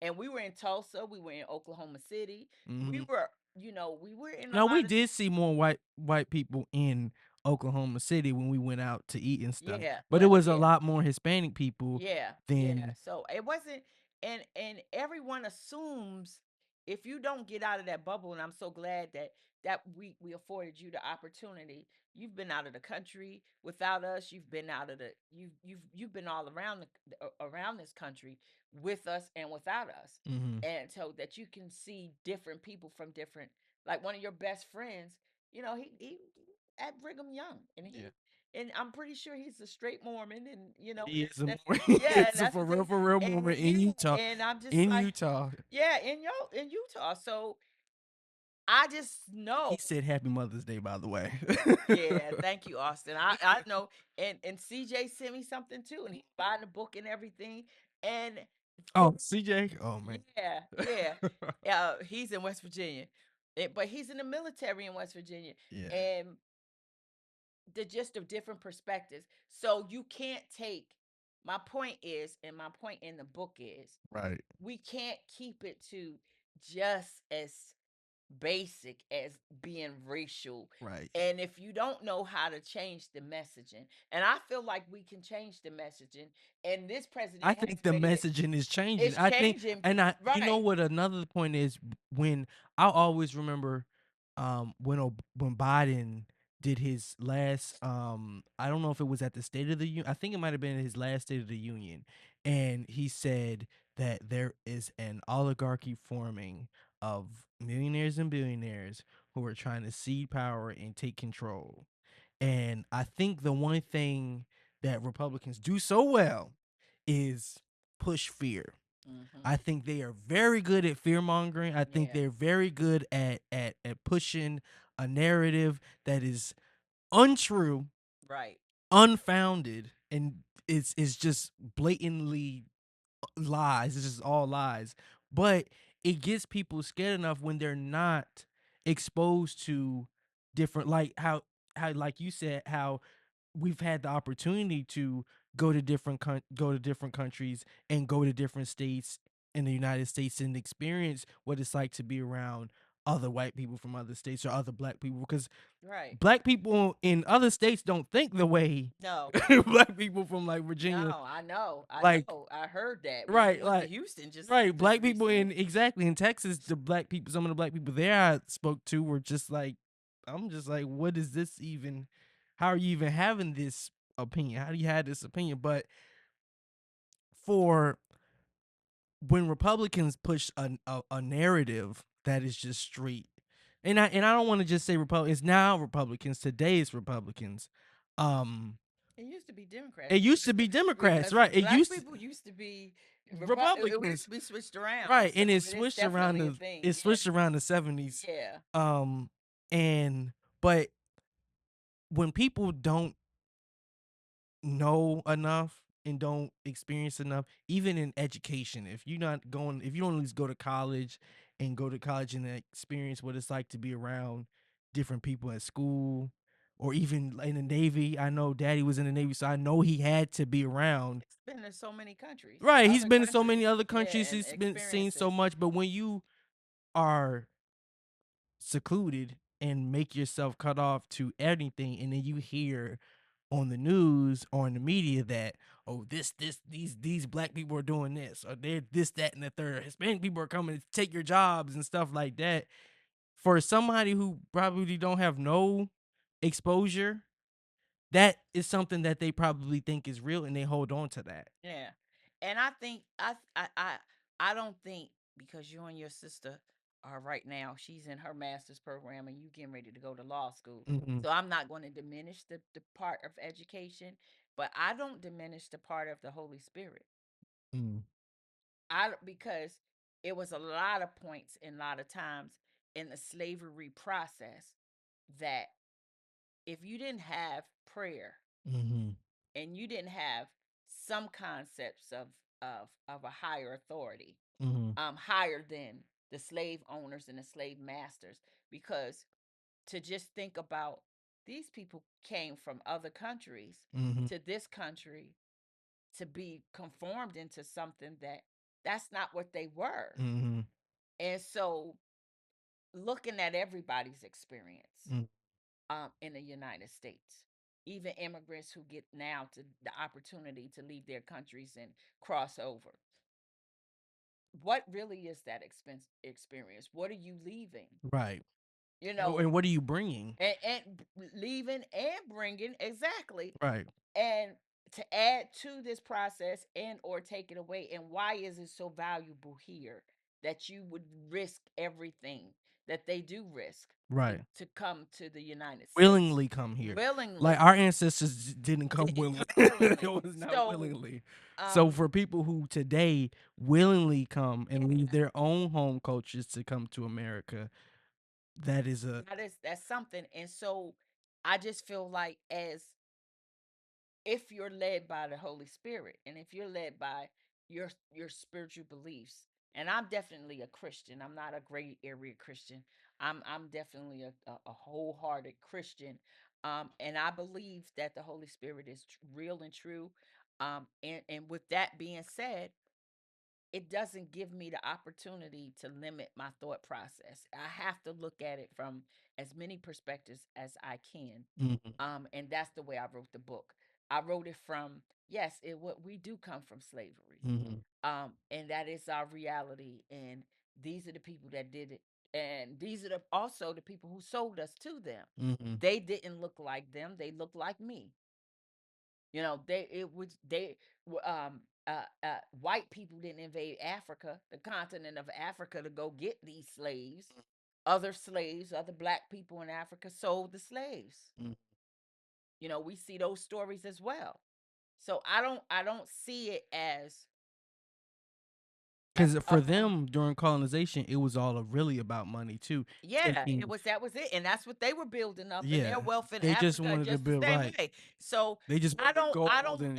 and we were in Tulsa. We were in Oklahoma City. We Mhm. were, we were in. No, we did see more white people in Oklahoma City when we went out to eat and stuff. Yeah, But it was yeah. a lot more Hispanic people. Yeah, Then yeah. So it wasn't, and everyone assumes if you don't get out of that bubble, and I'm so glad that we afforded you the opportunity. You've been out of the country without us. You've been out of the you've been all around around this country with us and without us, Mhm. and so that you can see different people from different. Like one of your best friends, he at Brigham Young, and Yeah. and I'm pretty sure he's a straight Mormon, and He is a that- Mormon. yeah, It's a that's for the real thing. Mormon And in yeah, Utah. and I'm just In like, Utah. yeah, in Utah. So I just know. He said Happy Mother's Day, by the way. Yeah, thank you, Austin. I know, and CJ sent me something too, and he's buying the book and everything. And Oh, CJ. Oh man. yeah, he's in West Virginia, but he's in the military in West Virginia, Yeah. and the just of different perspectives. So you can't take. My point is, and my point in the book is, Right. we can't keep it to just as basic as being racial. Right. And if you don't know how to change the messaging, and I feel like we can change the messaging, and this president, I think the messaging is changing. It's I think, changing, and you know right. what? Another point is when I'll always remember, when Biden did his last, I don't know if it was at the State of the Union. I think it might have been his last State of the Union, and he said that there is an oligarchy forming of millionaires and billionaires who are trying to cede power and take control. And I think the one thing that Republicans do so well is push fear. Mhm. I think they are very good at fear mongering. I think Yeah. they're very good at pushing a narrative that is untrue, Right. unfounded, and it's just blatantly lies. It's just all lies. But it gets people scared enough when they're not exposed to different, like how like you said, how we've had the opportunity to go to different countries and go to different states in the United States and experience what it's like to be around other white people from other states or other black people, because Right. black people in other states don't think the way No. black people from like Virginia. No, I know. Like- I heard that. When Right, we went to like- Houston, just Right, black just people recently. in Texas, some of the black people there I spoke to were just like, I'm just like, what is this even? How are you even having this opinion? How do you have this opinion? But for when Republicans push a narrative that is just straight, and I don't want to just say Republicans. Now Republicans, today's Republicans, It used to be Democrats. it used to be Democrats, Because right? It black used to, people used to be It Republicans. used to be switched around. right, and so it switched is around definitely a the thing. it switched around the 70s. Yeah. And but when people don't know enough and don't experience enough, even in education, if you don't at least go to college and experience what it's like to be around different people at school or even in the Navy. I know Daddy was in the Navy, so I know he had to be around. It's been in so many countries. Right, he's Other been in so many countries. other Yeah, countries. and He's been seen so experiences. much, but when you are secluded and make yourself cut off to anything, and then you hear on the news or in the media that, oh, these black people are doing this, or they're this, that, and the third. Hispanic people are coming to take your jobs and stuff like that. For somebody who probably don't have no exposure, that is something that they probably think is real and they hold on to that. Yeah. And I think I don't think because you and your sister are right now, she's in her master's program and you getting ready to go to law school. Mm-hmm. So I'm not going to diminish the part of education, but I don't diminish the part of the Holy Spirit. Mm-hmm. Because it was a lot of points and a lot of times in the slavery process that if you didn't have prayer Mm-hmm. and you didn't have some concepts of a higher authority, Mm-hmm. higher than the slave owners and the slave masters, because to just think about these people came from other countries Mm-hmm. to this country to be conformed into something that's not what they were. Mm-hmm. And so looking at everybody's experience in the United States, even immigrants who get now to the opportunity to leave their countries and cross over. What really is that experience? What are you leaving? Right. You And know, what are you bringing? and leaving and bringing exactly, Right. and to add to this process and or take it away. And why is it so valuable here that you would risk everything that they do risk Right. to come to the United States? Willingly come here. Willingly. Like our ancestors didn't come willingly. Willingly. It was not So, willingly. So for people who today willingly come and leave their own home cultures to come to America, that's something. And so I just feel like as if you're led by the Holy Spirit and if you're led by your spiritual beliefs, and I'm definitely a Christian. I'm not a gray area Christian. I'm definitely a wholehearted Christian. And I believe that the Holy Spirit is real and true. And with that being said, it doesn't give me the opportunity to limit my thought process. I have to look at it from as many perspectives as I can. And that's the way I wrote the book. I wrote it from, yes, what we do come from slavery. And that is our reality. And these are the people that did it. And these are also the people who sold us to them. They didn't look like them. They looked like me. You know, white people didn't invade Africa, the continent of Africa, to go get these slaves. Other black people in Africa sold the slaves. You know, we see those stories as well. So I don't see it as because for them during colonization, it was all really about money too. Yeah, that was it, and that's what they were building up in their wealth in they Africa. just wanted to build the same right. way. So They just I don't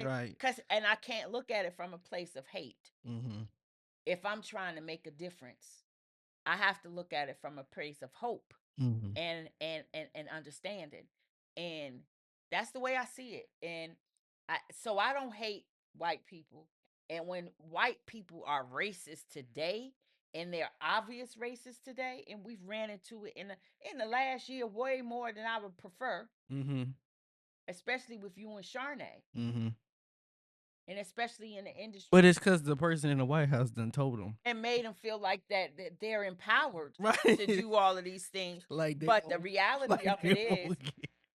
right. and I can't look at it from a place of hate. Mm-hmm. If I'm trying to make a difference, I have to look at it from a place of hope and understanding, and that's the way I see it. And so I don't hate white people, and when white people are racist today, and they're obvious racist today, and we've ran into it in the last year way more than I would prefer, especially with you and Sharnay. And especially in the industry. But it's because the person in the White House done told them and made them feel like that they're empowered right. to do all of these things. But the reality of it is,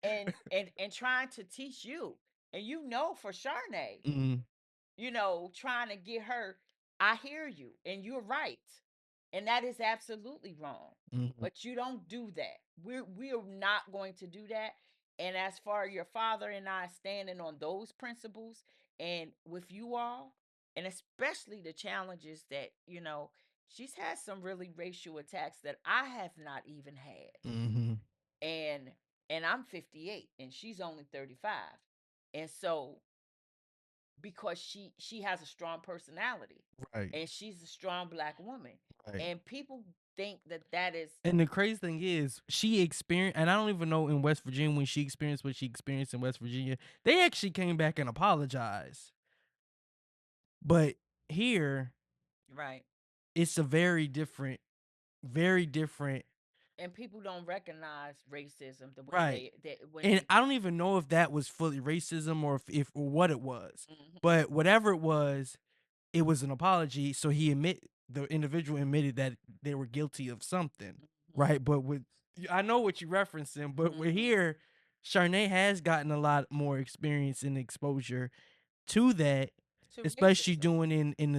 and trying to teach you, and you know, for Sharnay, you know, trying to get her, I hear you, and you're right, and that is absolutely wrong. But you don't do that. We're not going to do that. And as far as your father and I standing on those principles, and with you all, and especially the challenges that, you know, she's had some really racial attacks that I have not even had. And I'm 58 and she's only 35. And so because she has a strong personality, right, and she's a strong black woman, right. And people think that is, and the crazy thing is she experienced, and I don't even know in West Virginia when she experienced what she experienced in West Virginia, they actually came back and apologized. But here, right, it's a very different and people don't recognize racism the way Right. they when And they. I don't even know if that was fully racism or if or what it was. Mhm, But whatever it was an apology. So the individual admitted that they were guilty of something. mhm, Right. But I know what you're referencing, but we're mhm. here. Charnay has gotten a lot more experience and exposure to that, To especially racism. doing in And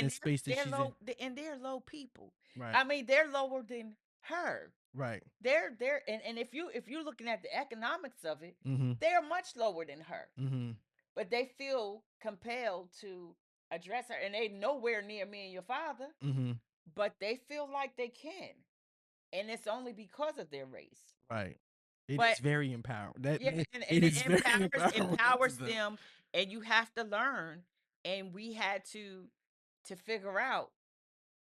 the space that they're she's in. low, and they're low people. Right. I mean, they're lower than her. Right. They're and if you're looking at the economics of it, Mm-hmm. they're much lower than her. Mm-hmm. But they feel compelled to address her, and they nowhere near me and your father, Mm-hmm. but they feel like they can, and it's only because of their race. Right. It But is very empowering. That yeah, it and it is very empowering to empowers them. them, and you have to learn. And we had to figure out,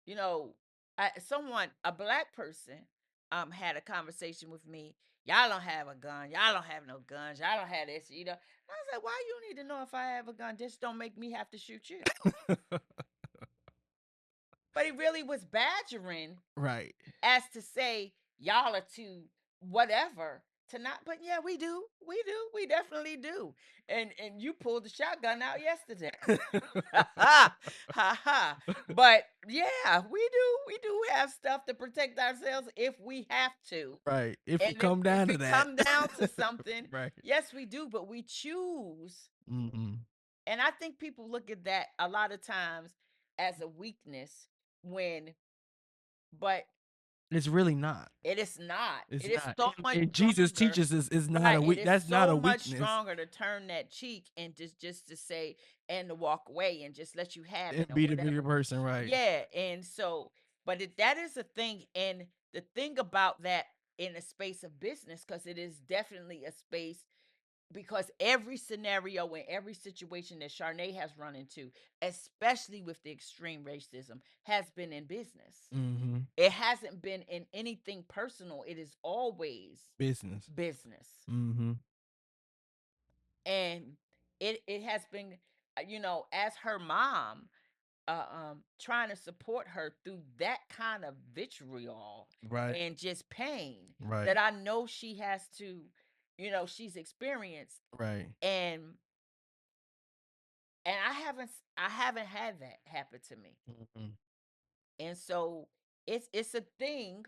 you know, a black person, had a conversation with me. Y'all don't have a gun. Y'all don't have no guns. Y'all don't have this. I was like, why you need to know if I have a gun? Just don't make me have to shoot you. But he really was badgering Right. as to say y'all are too whatever to not. But yeah, we definitely do. And you pulled the shotgun out yesterday. Ha ha. But yeah, we do have stuff to protect ourselves if we have to. Right. If And it come if down to it that. come down to something, Right. yes, we do, but we choose. Mm-hmm. And I think people look at that a lot of times as a weakness when, but It's really not. it is not. It's It is not. so much And Jesus stronger. teaches us is not Right. a It weak. is That's not so a much weakness. stronger to turn that cheek and just to say and to walk away and just let you have And it or be the bigger whatever. person, right? Yeah. And so, but that is a thing. And the thing about that in a space of business, because it is definitely a space, because every scenario and every situation that Charnay has run into, especially with the extreme racism, has been in business. Mm-hmm. It hasn't been in anything personal. It is always Business. business. Mm-hmm. And it has been, as her mom, trying to support her through that kind of vitriol Right. and just pain Right. that I know she has to, she's experienced. Right. And I haven't had that happen to me. Mm-hmm. And so it's a thing,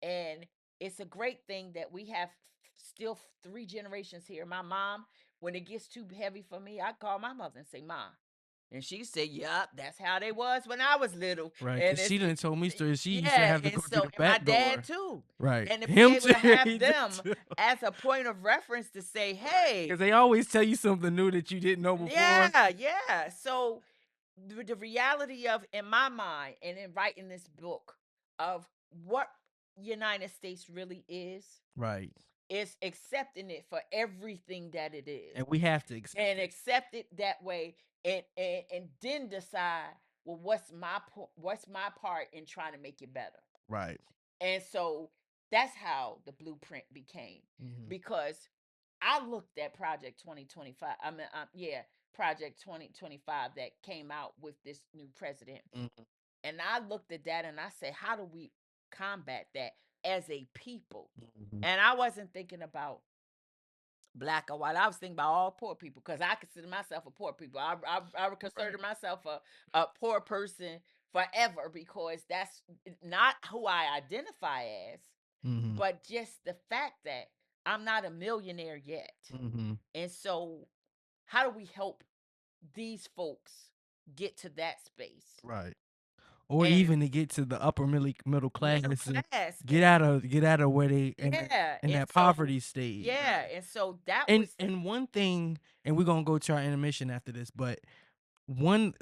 and it's a great thing that we have still 3 generations here. My mom, when it gets too heavy for me, I call my mother and say, "Ma," and she said, "Yup, that's how they was when I was little." Right. And Because it's she done told me stories. She used to yeah, have to and go through so the and my back dad door. too. Right. And to be Him able too. to have He did them too. as a point of reference to say, "Hey, Because they always tell you something new that you didn't know before. yeah." So the reality of, in my mind, and in writing this book, of what United States really Right. is accepting it for everything that it is, And we have to accept and it. accept it that way, and then decide, well, what's my part in trying to make it better. Right. And so that's how the blueprint became, Mm-hmm. because I looked at Project 2025. I mean, Project 2025 that came out with this new president. Mm-hmm. And I looked at that and I said, how do we combat that as a people? Mm-hmm. And I wasn't thinking about black or white. I was thinking about all poor people, because I consider myself a poor people. I would consider myself a poor person forever, because that's not who I identify as, Mm-hmm. but just the fact that I'm not a millionaire yet. Mm-hmm. And so, how do we help these folks get to that space? Right. Or And even to get to the upper middle class, middle and class. get out of where they in Yeah. that And so, poverty stage. yeah. And so that And was, and one thing, and we're gonna go to our intermission after this, but one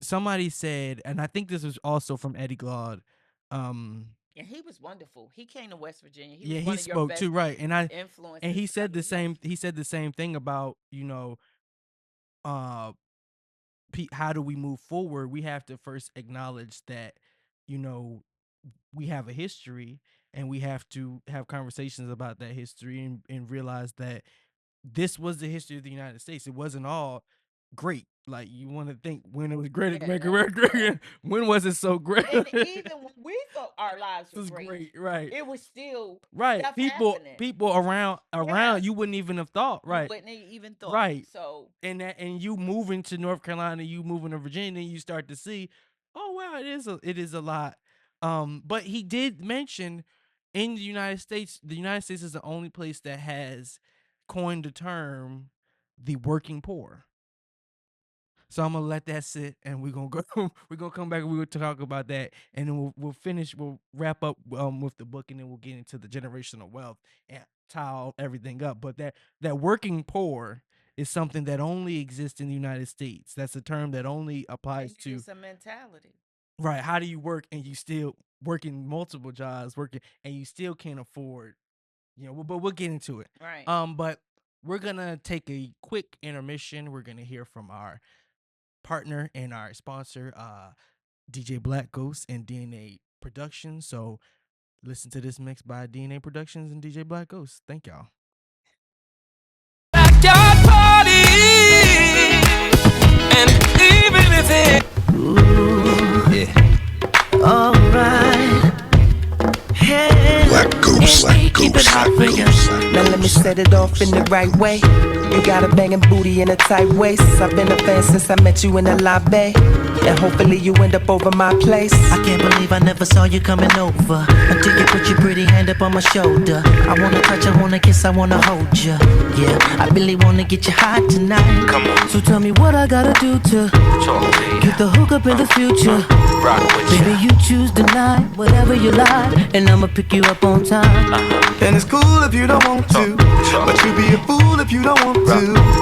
somebody said, and I think this was also from Eddie Glaude. and he was wonderful. He came to West Virginia. He Yeah, was he one of your spoke best too, right? And influences he that said the I same. loved. He said the same thing about uh how do we move forward? We have to first acknowledge that you know we have a history, and we have to have conversations about that history, and realize that this was the history of the United States. It wasn't all great. like you want to think when it was great Yeah, America, that's correct. when was it so great? And even when we thought our lives It were was great, great, right? it was still Right. stuff People happening. around Yeah, you wouldn't even have thought, you right? wouldn't have even thought. Right. So And you moving to North Carolina, you moving to Virginia, you start to see, oh wow, it is a lot. But he did mention in the United States is the only place that has coined the term the working poor. So I'm gonna let that sit, and we're gonna go. We're gonna come back and we're gonna talk about that, and then we'll finish. We'll wrap up with the book, and then we'll get into the generational wealth and tie everything up. But that working poor is something that only exists in the United States. That's a term that only applies and to it's a mentality. right. How do you work and you still working multiple jobs, working and you still can't afford, but we'll get into it. Right. But we're gonna take a quick intermission. We're gonna hear from our partner and our sponsor, DJ Black Ghost and DNA Productions. So listen to this mix by DNA Productions and DJ Black Ghost. Thank y'all. Backyard party, and even if it, yeah, alright. Hey, Black Ghost, keep it hot for you. Now let me set it off in the right way. You got a banging booty in a tight waist. I've been a fan since I met you in the lobby, and hopefully you end up over my place. I can't believe I never saw you coming over until you put your pretty hand up on my shoulder. I wanna touch, I wanna kiss, I wanna hold you. Yeah, I really wanna get you hot tonight. Come on. So tell me what I gotta do to get the hook up in the future. Rock with you. Baby, you choose the night, whatever you like, and I'ma pick you up on time. And it's cool if you don't want to, but you be a fool if you don't want to.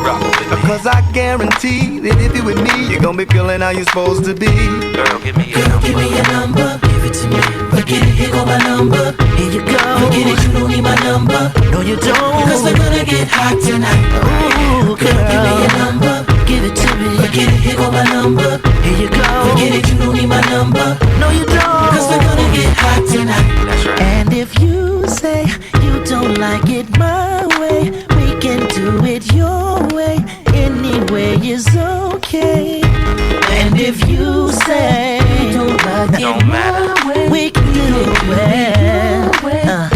Rock with me. Cause I guarantee that if you with me, you're gonna be feeling how you're supposed to be. Girl, give me your Girl, give me your number, give it to me. Forget it, here go my number. Here you go. Forget it, you don't need my number. No, you don't. Cause we're gonna get hot tonight. Ooh, girl, give me your number, give it to me. Forget it, here go my number. Here you go. Forget it, you don't need my number. No, you don't. Cause we're gonna get hot tonight. That's right. And if you say you don't like it my way, we can do it your way. Any way is okay. And if you say you don't like it Don't matter. my way, we can do it well.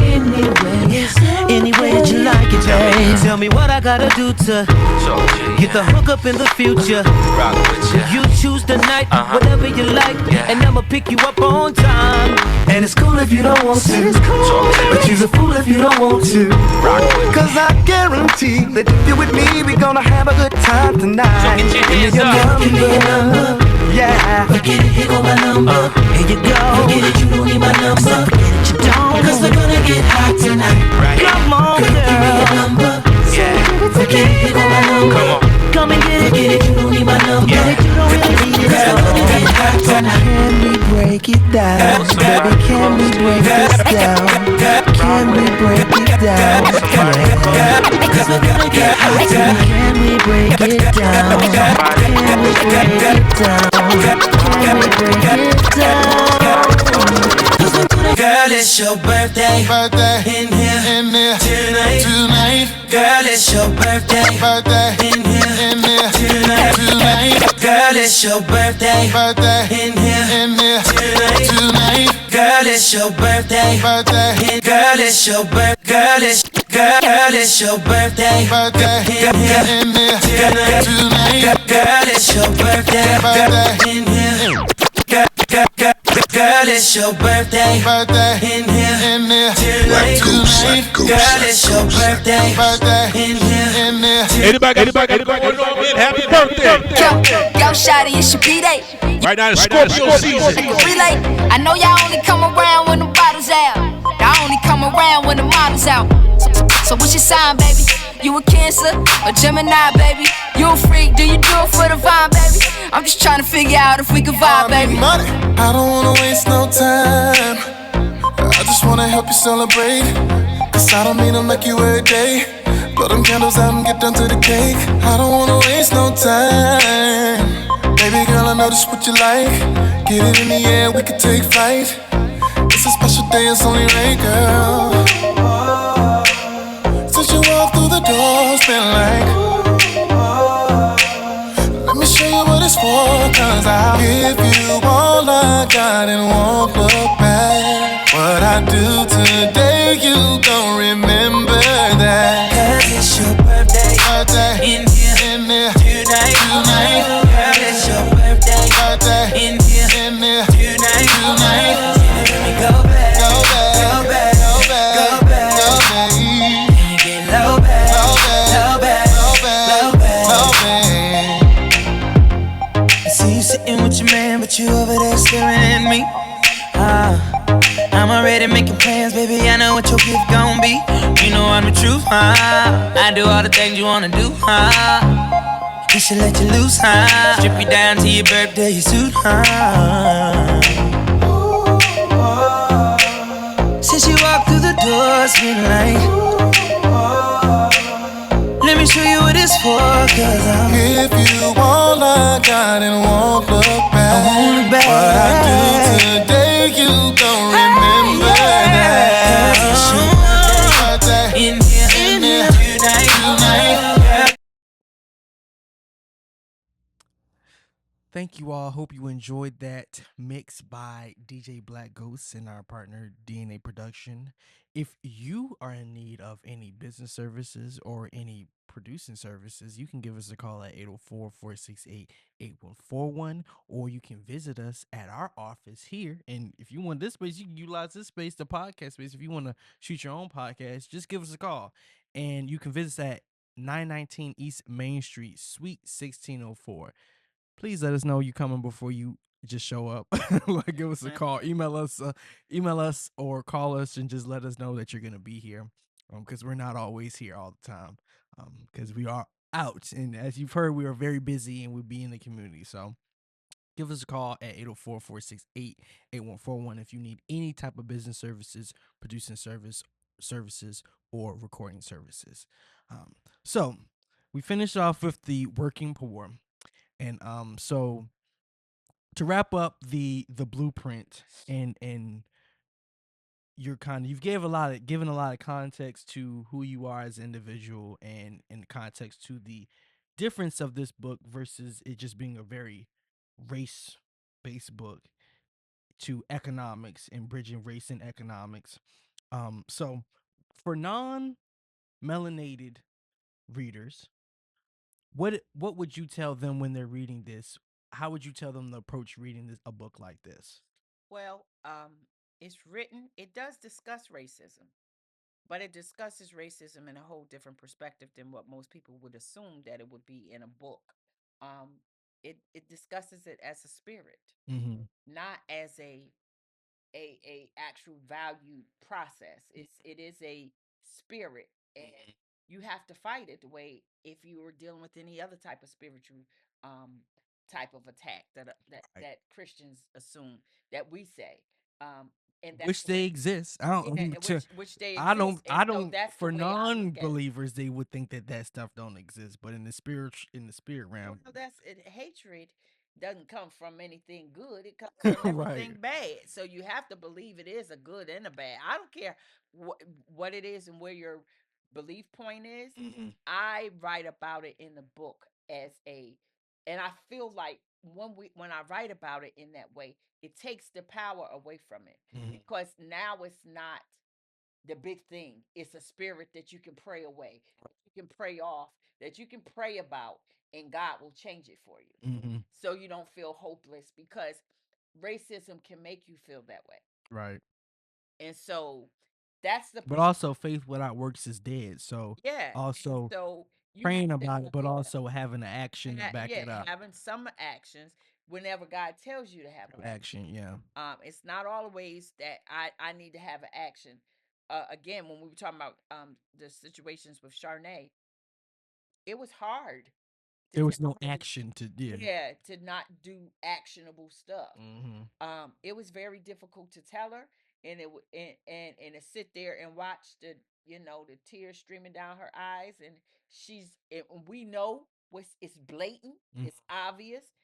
Any way that you like it, babe. Tell me what I gotta do to get the hook up in the future. Rock with you. You choose the night, Uh-huh. whatever you like, Yeah. and I'ma pick you up on time. And it's cool if you don't want to, but you's a fool if you don't want to. Rock with me. Cause I guarantee that if you're with me, we gonna have a good time tonight. So get your Give me hands your up. Give me your number. Yeah. Forget it, here go my number. Here you go. Forget it, you don't need my number. Forget it, you don't. Cause we're gonna get hot tonight. Right. Come on, girl. Give me your number. Yeah. Forget it, here go my number. Come on. Come and get it, you don't need my number. Yeah. You don't really need it. Cause we're gonna get hot tonight. Can we break it down? Baby, can we break this down? Can we break it down? Cause we're gonna get hot tonight. Can we break it down? Can we break it down? Can we break it down? Girl, it's your birthday. In here tonight. Girl, it's your birthday. In here tonight. Girl, it's your birthday. In here tonight. Girl, it's your birthday. Girl, it's your birthday. Girl, it's your birthday. In here tonight. Girl, it's your birthday. In here. Girl, it's your birthday. In here Black Ghost, Black Ghost, Girl, it's your birthday. In here. Anybody want to know happy birthday? Yo, shawty, it's your B-Day. Right now it's Scorpio season. Relay. I know y'all only come around when the bottles out. Y'all only come around when the models out. So what's your sign, baby? You a Cancer or Gemini, baby? You a freak, do you do it for the vibe, baby? I'm just trying to figure out if we can vibe, baby. Money. I don't wanna waste no time. I just wanna help you celebrate. Cause I don't mean to make you every day. Blow them candles out and get down to the cake. I don't wanna waste no time. Baby girl, I know this what you like. Get it in the air, we can take flight. It's a special day, it's only right, girl. Since you walked through the door, it's been like, let me show you what it's for, cause I'll give you all I got and won't look back. What I do today, you gon' remember that. Cause it's your birthday. In here. Tonight. Girl, it's your birthday. In here. Tonight. Let me go back. Go back. And get low back. I see you sitting with your man, but you over there staring at me. I'm already making plans, baby. I know what your gift gon' be. You know I'm the truth, I do all the things you wanna do, We should let you loose, Strip you down to your birthday suit, Since you walked through the door, it's been like, let me show you what it's for, cause I'll give you all I got and won't look back. What I do today, you gon' remember that. In here, tonight. Thank you all. Hope you enjoyed that mix by DJ Black Ghost and our partner DNA Production. If you are in need of any business services or any producing services, you can give us a call at 804-468-8141, or you can visit us at our office here. And if you want this space, you can utilize this space, the podcast space. If you want to shoot your own podcast, just give us a call. And you can visit us at 919 East Main Street, Suite 1604. Please let us know you coming before you just show up. Like, give us a call, email us or call us and just let us know that you're gonna be here. Because we're not always here all the time. Because we are out, and as you've heard, we are very busy and we'll be in the community. So give us a call at 804-468-8141 if you need any type of business services, producing services, or recording services. So we finished off with the working poor. And so to wrap up the blueprint, and you've given a lot of context to who you are as an individual, and context to the difference of this book versus it just being a very race-based book, to economics and bridging race and economics. So for non-melanated readers, what would you tell them when they're reading this? How would you tell them to approach reading a book like this? Well, it does discuss racism, but it discusses racism in a whole different perspective than what most people would assume that it would be in a book. It discusses it as a spirit, not as a actual valued process. It is a spirit, and you have to fight it the way if you were dealing with any other type of spiritual type of attack that Christians assume that we say. And that's Which they exist. I don't. which they I don't. exist. I And so don't. that's the For way I look at it. non-believers, they would think that stuff don't exist. But in the spirit realm, Well, hatred doesn't come from anything good. It comes from everything right. bad. So you have to believe it is a good and a bad. I don't care what it is and where your belief point is. I write about it in the book and I feel like when I write about it in that way, it takes the power away from it, because now it's not the big thing. It's a spirit that you can pray away, you can pray off, that you can pray about, and God will change it for you. So you don't feel hopeless, because racism can make you feel that way. Right. And so that's the But also, faith without works is dead. So yeah. also So you praying have to- about it, but also having an action to back it up. having some actions whenever God tells you to have an Action, yeah. It's not always that I need to have an action. Again, when we were talking about the situations with Charnay, it was hard. There was no action to do. Yeah, to not do actionable stuff. It was very difficult to tell her, and to sit there and watch the tears streaming down her eyes, and we know it's blatant, it's obvious,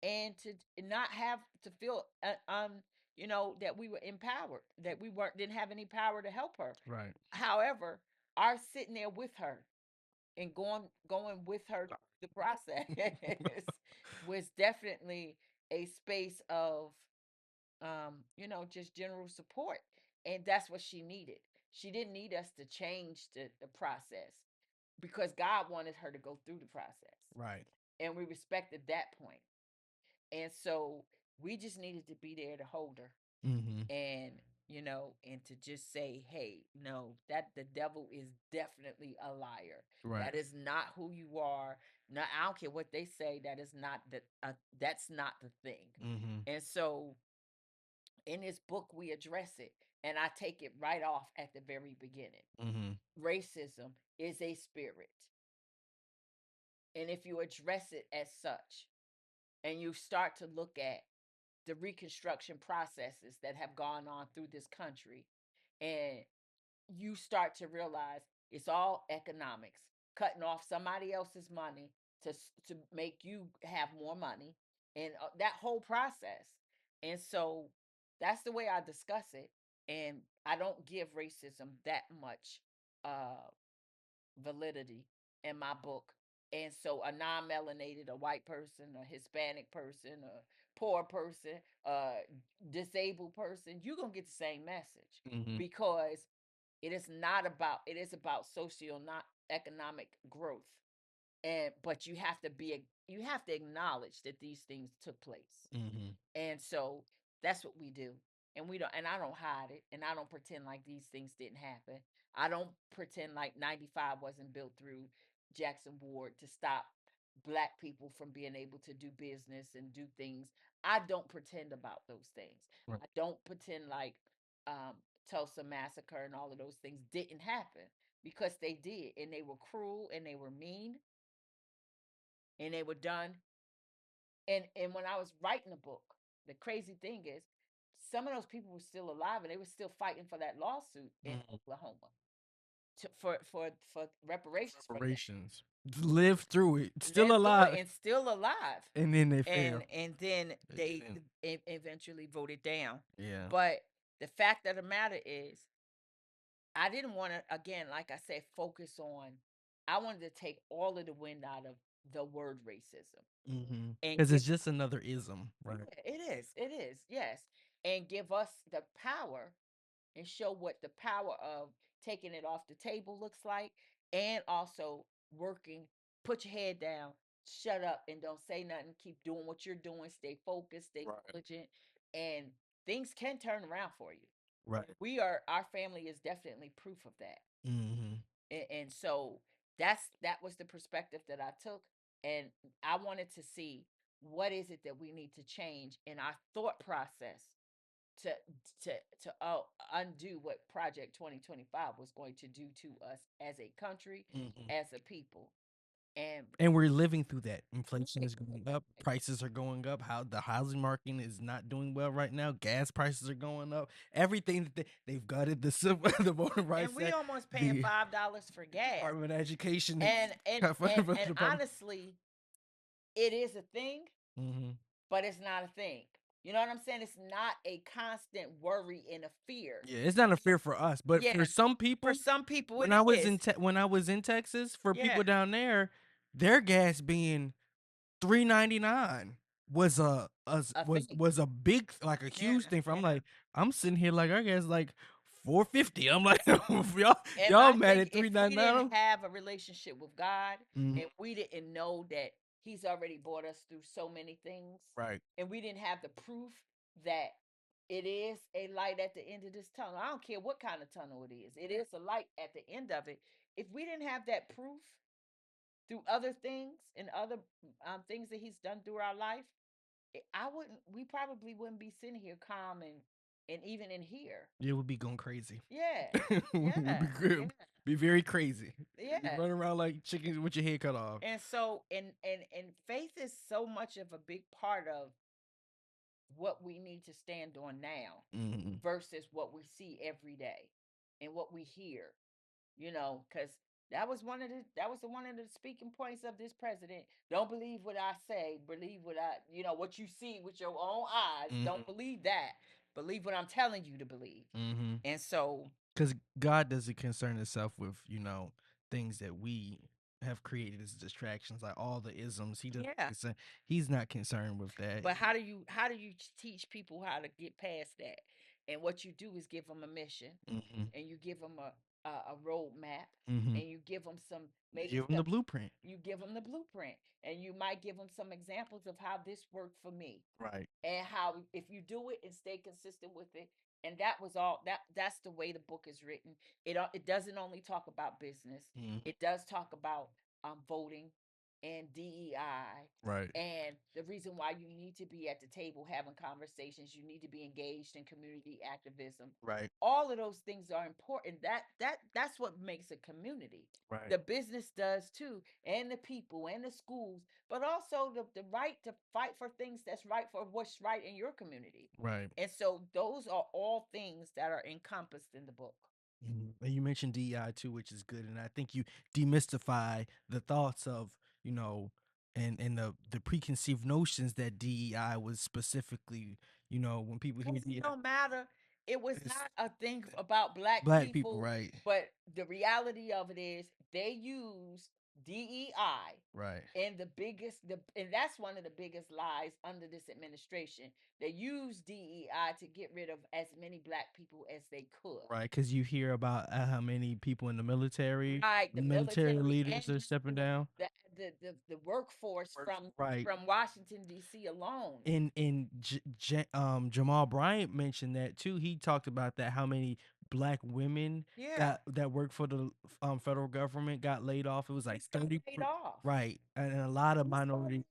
and to not have to feel that we were empowered, that we didn't have any power to help her. Right. However, our sitting there with her and going with her through the process was definitely a space of just general support. And that's what she needed. She didn't need us to change the process because God wanted her to go through the process. Right. And we respected that point. And so we just needed to be there to hold her Mm-hmm. and to just say, hey, no, that the devil is definitely a liar. Right. That is not who you are. No, I don't care what they say. That's not the thing. Mm-hmm. And so in this book, we address it. And I take it right off at the very beginning. Mm-hmm. Racism is a spirit. And if you address it as such, and you start to look at the reconstruction processes that have gone on through this country, and you start to realize it's all economics, cutting off somebody else's money to make you have more money, and that whole process. And so that's the way I discuss it, and I don't give racism that much validity in my book. And so a non-melanated, a white person, a Hispanic person, a poor person, a disabled person, you're going to get the same message Mm-hmm. because it is about socio-economic growth. But you have to acknowledge that these things took place. Mm-hmm. And so that's what we do. And I don't hide it, and I don't pretend like these things didn't happen. I don't pretend like 95 wasn't built through Jackson Ward to stop black people from being able to do business and do things. I don't pretend about those things. Right. I don't pretend like Tulsa Massacre and all of those things didn't happen, because they did, and they were cruel, and they were mean, and they were done. And when I was writing the book, the crazy thing is, some of those people were still alive, and they were still fighting for that lawsuit in Oklahoma for reparations. Reparations. Lived through it. Still Lived through it alive. and still alive. And then they failed. And then they eventually voted down. Yeah. But the fact of the matter is, I didn't want to, again, like I said, focus on. I wanted to take all of the wind out of the word racism. Mm-hmm. And Because it's just another ism, right? Yeah, it is, yes. And give us the power and show what the power of taking it off the table looks like, and also working. Put your head down, shut up, and don't say nothing. Keep doing what you're doing. Stay focused, stay diligent, and things can turn around for you. Right. Our family is definitely proof of that. Mm-hmm. And so that was the perspective that I took, and I wanted to see what is it that we need to change in our thought process to undo what Project 2025 was going to do to us as a country, as a people. And we're living through that. Inflation is going up. Prices are going up. How the housing market is not doing well right now. Gas prices are going up. Everything that they've gutted the voting rights. And we almost paying $5 for gas. Department of Education. And honestly, it is a thing, but it's not a thing. You know what I'm saying? It's not a constant worry and a fear. Yeah, it's not a fear for us, but for some people, when I was in Texas, for people down there, their gas being $3.99 was a big, like a huge thing. For I'm like, I'm sitting here like our gas like $4.50. I'm like, y'all mad at $3.99? We didn't have a relationship with God, and we didn't know that He's already brought us through so many things, right? And we didn't have the proof that it is a light at the end of this tunnel. I don't care what kind of tunnel it is. It is a light at the end of it. If we didn't have that proof through other things and other things that He's done through our life, we probably wouldn't be sitting here calm and even in here. It would be going crazy. Yeah. Be very crazy. Yeah. You run around like chickens with your head cut off. And so and faith is so much of a big part of what we need to stand on now versus what we see every day and what we hear. Because that was one of the speaking points of this president. Don't believe what I say. Believe what you see with your own eyes. Don't believe that. Believe what I'm telling you to believe. And so, because God doesn't concern Himself with things that we have created as distractions, like all the isms. Yeah. He's not concerned with that. But how do you teach people how to get past that? And what you do is give them a mission, Mm-hmm. and you give them a roadmap, Mm-hmm. and you give them some maybe Give him the blueprint. you give them the blueprint, and you might give them some examples of how this worked for me, Right. and how if you do it and stay consistent with it. And that was all that's the way the book is written. It doesn't only talk about business. Mm-hmm. It does talk about voting and DEI. Right. And the reason why you need to be at the table having conversations, you need to be engaged in community activism. Right. All of those things are important. That's what makes a community. Right. The business does too, and the people and the schools, but also the right to fight for things that's right for what's right in your community. Right. And so those are all things that are encompassed in the book. Mm-hmm. And you mentioned DEI too, which is good, and I think you demystify the thoughts of and the preconceived notions that DEI was specifically, when people hear It DEI, don't matter. It was It's- not a thing about black people, right? But the reality of it is they use DEI, Right. and and that's one of the biggest lies under this administration. They use DEI to get rid of as many black people as they could. Right, because you hear about how many people in the military, Right, the military military leaders and are stepping down. the workforce from Right. Washington D.C. alone. And Jamal Bryant mentioned that too. He talked about that, how many black women Yeah. that work for the federal government got laid off. It was like They got 30. laid off. Right, and a lot of minority.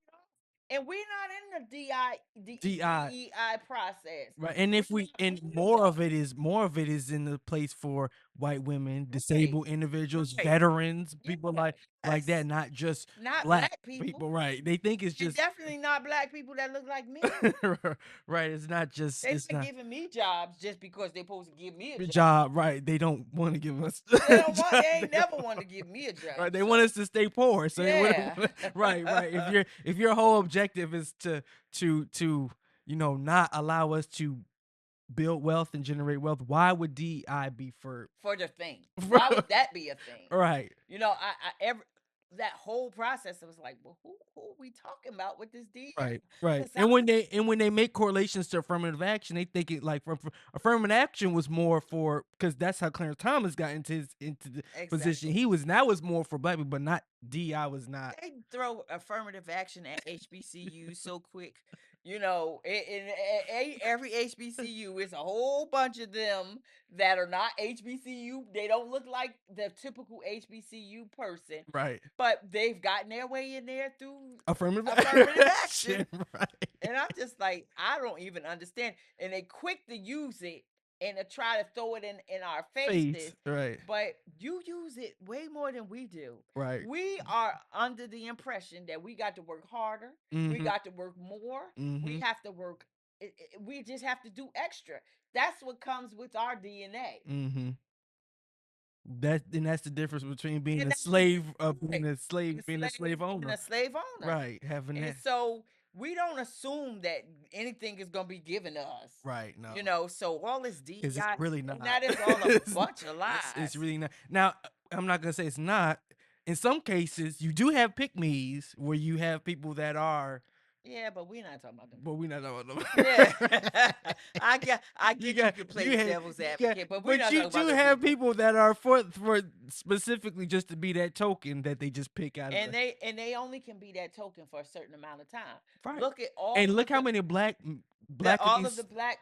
And we're not in the DI. DEI process. Right, and if we and more of it is in the place for white women, disabled individuals, Right. veterans, people like Yes. that, not just Not black black people. Right? They think it's It's just definitely not black people that look like me. right. It's not just They're it's not not giving me jobs just because they're supposed to give me a a job. job. Right? They don't want to give us. They ain't never want to give me a job. Right, they want us to stay poor. So they Yeah. right. If your whole objective is to not allow us to build wealth and generate wealth, why would DEI be for the thing? Why would that be a thing? right? That whole process, I was like, well, who are we talking about with this DEI? Right. 'Cause And when they make correlations to affirmative action, they think it like from affirmative action was more for, because that's how Clarence Thomas got into the position he was. That was more for black people, but not DEI was not. They throw affirmative action at HBCU so quick. In every HBCU, it's a whole bunch of them that are not HBCU. They don't look like the typical HBCU person. Right. But they've gotten their way in there through Affirmative action. Right. And I'm just like, I don't even understand. And they quick to use it and to try to throw it in our faces. Right. But you use it way more than we do. Right. We are under the impression that we got to work harder. We Mhm. got to work more. We Mhm. have to work. We just have to do extra. That's what comes with our DNA. Mm-hmm. That's the difference between being And a that's slave, right. being a slave owner. And a slave owner. Right. Having And that. so we don't assume that anything is going to be given to us. Right. No. So all this DEI, It's really not. and that is all a bunch of lies. It's really not. Now, I'm not gonna say it's not. In some cases, you do have pick-me's where you have people that are. Yeah, but we're not talking about them. But we're not talking about them. Yeah, I get you can play you have- devil's you advocate, got- but we're not you talking do about have them people that are for specifically just to be that token that they just pick out. and they only can be that token for a certain amount of time. Right. Look at all And of look how the- many black all of of the black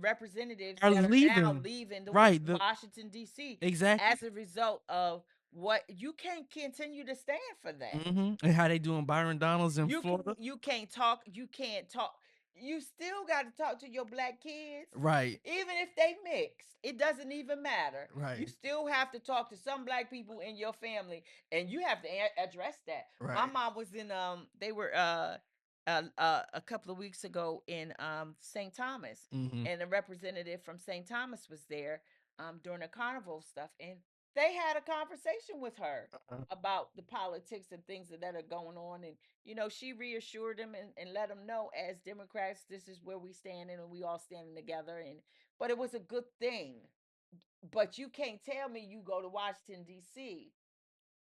representatives are that are now leaving. leaving Right, Washington D.C. Exactly. as a result of what you can't continue to stand for that. Mhm. And how they doing Byron Donalds in Florida. You can't talk. You can't talk. You still got to talk to your black kids. Right. Even if they mix, it doesn't even matter. Right. You still have to talk to some black people in your family, and you have to address that. My Right. mom was in they were a couple of weeks ago in St. Thomas, Mhm. and a representative from St. Thomas was there during the carnival stuff, and they had a conversation with her about the politics and things that are going on. And, she reassured them and let them know, as Democrats, this is where we stand and we all standing together. But it was a good thing. But you can't tell me you go to Washington, D.C.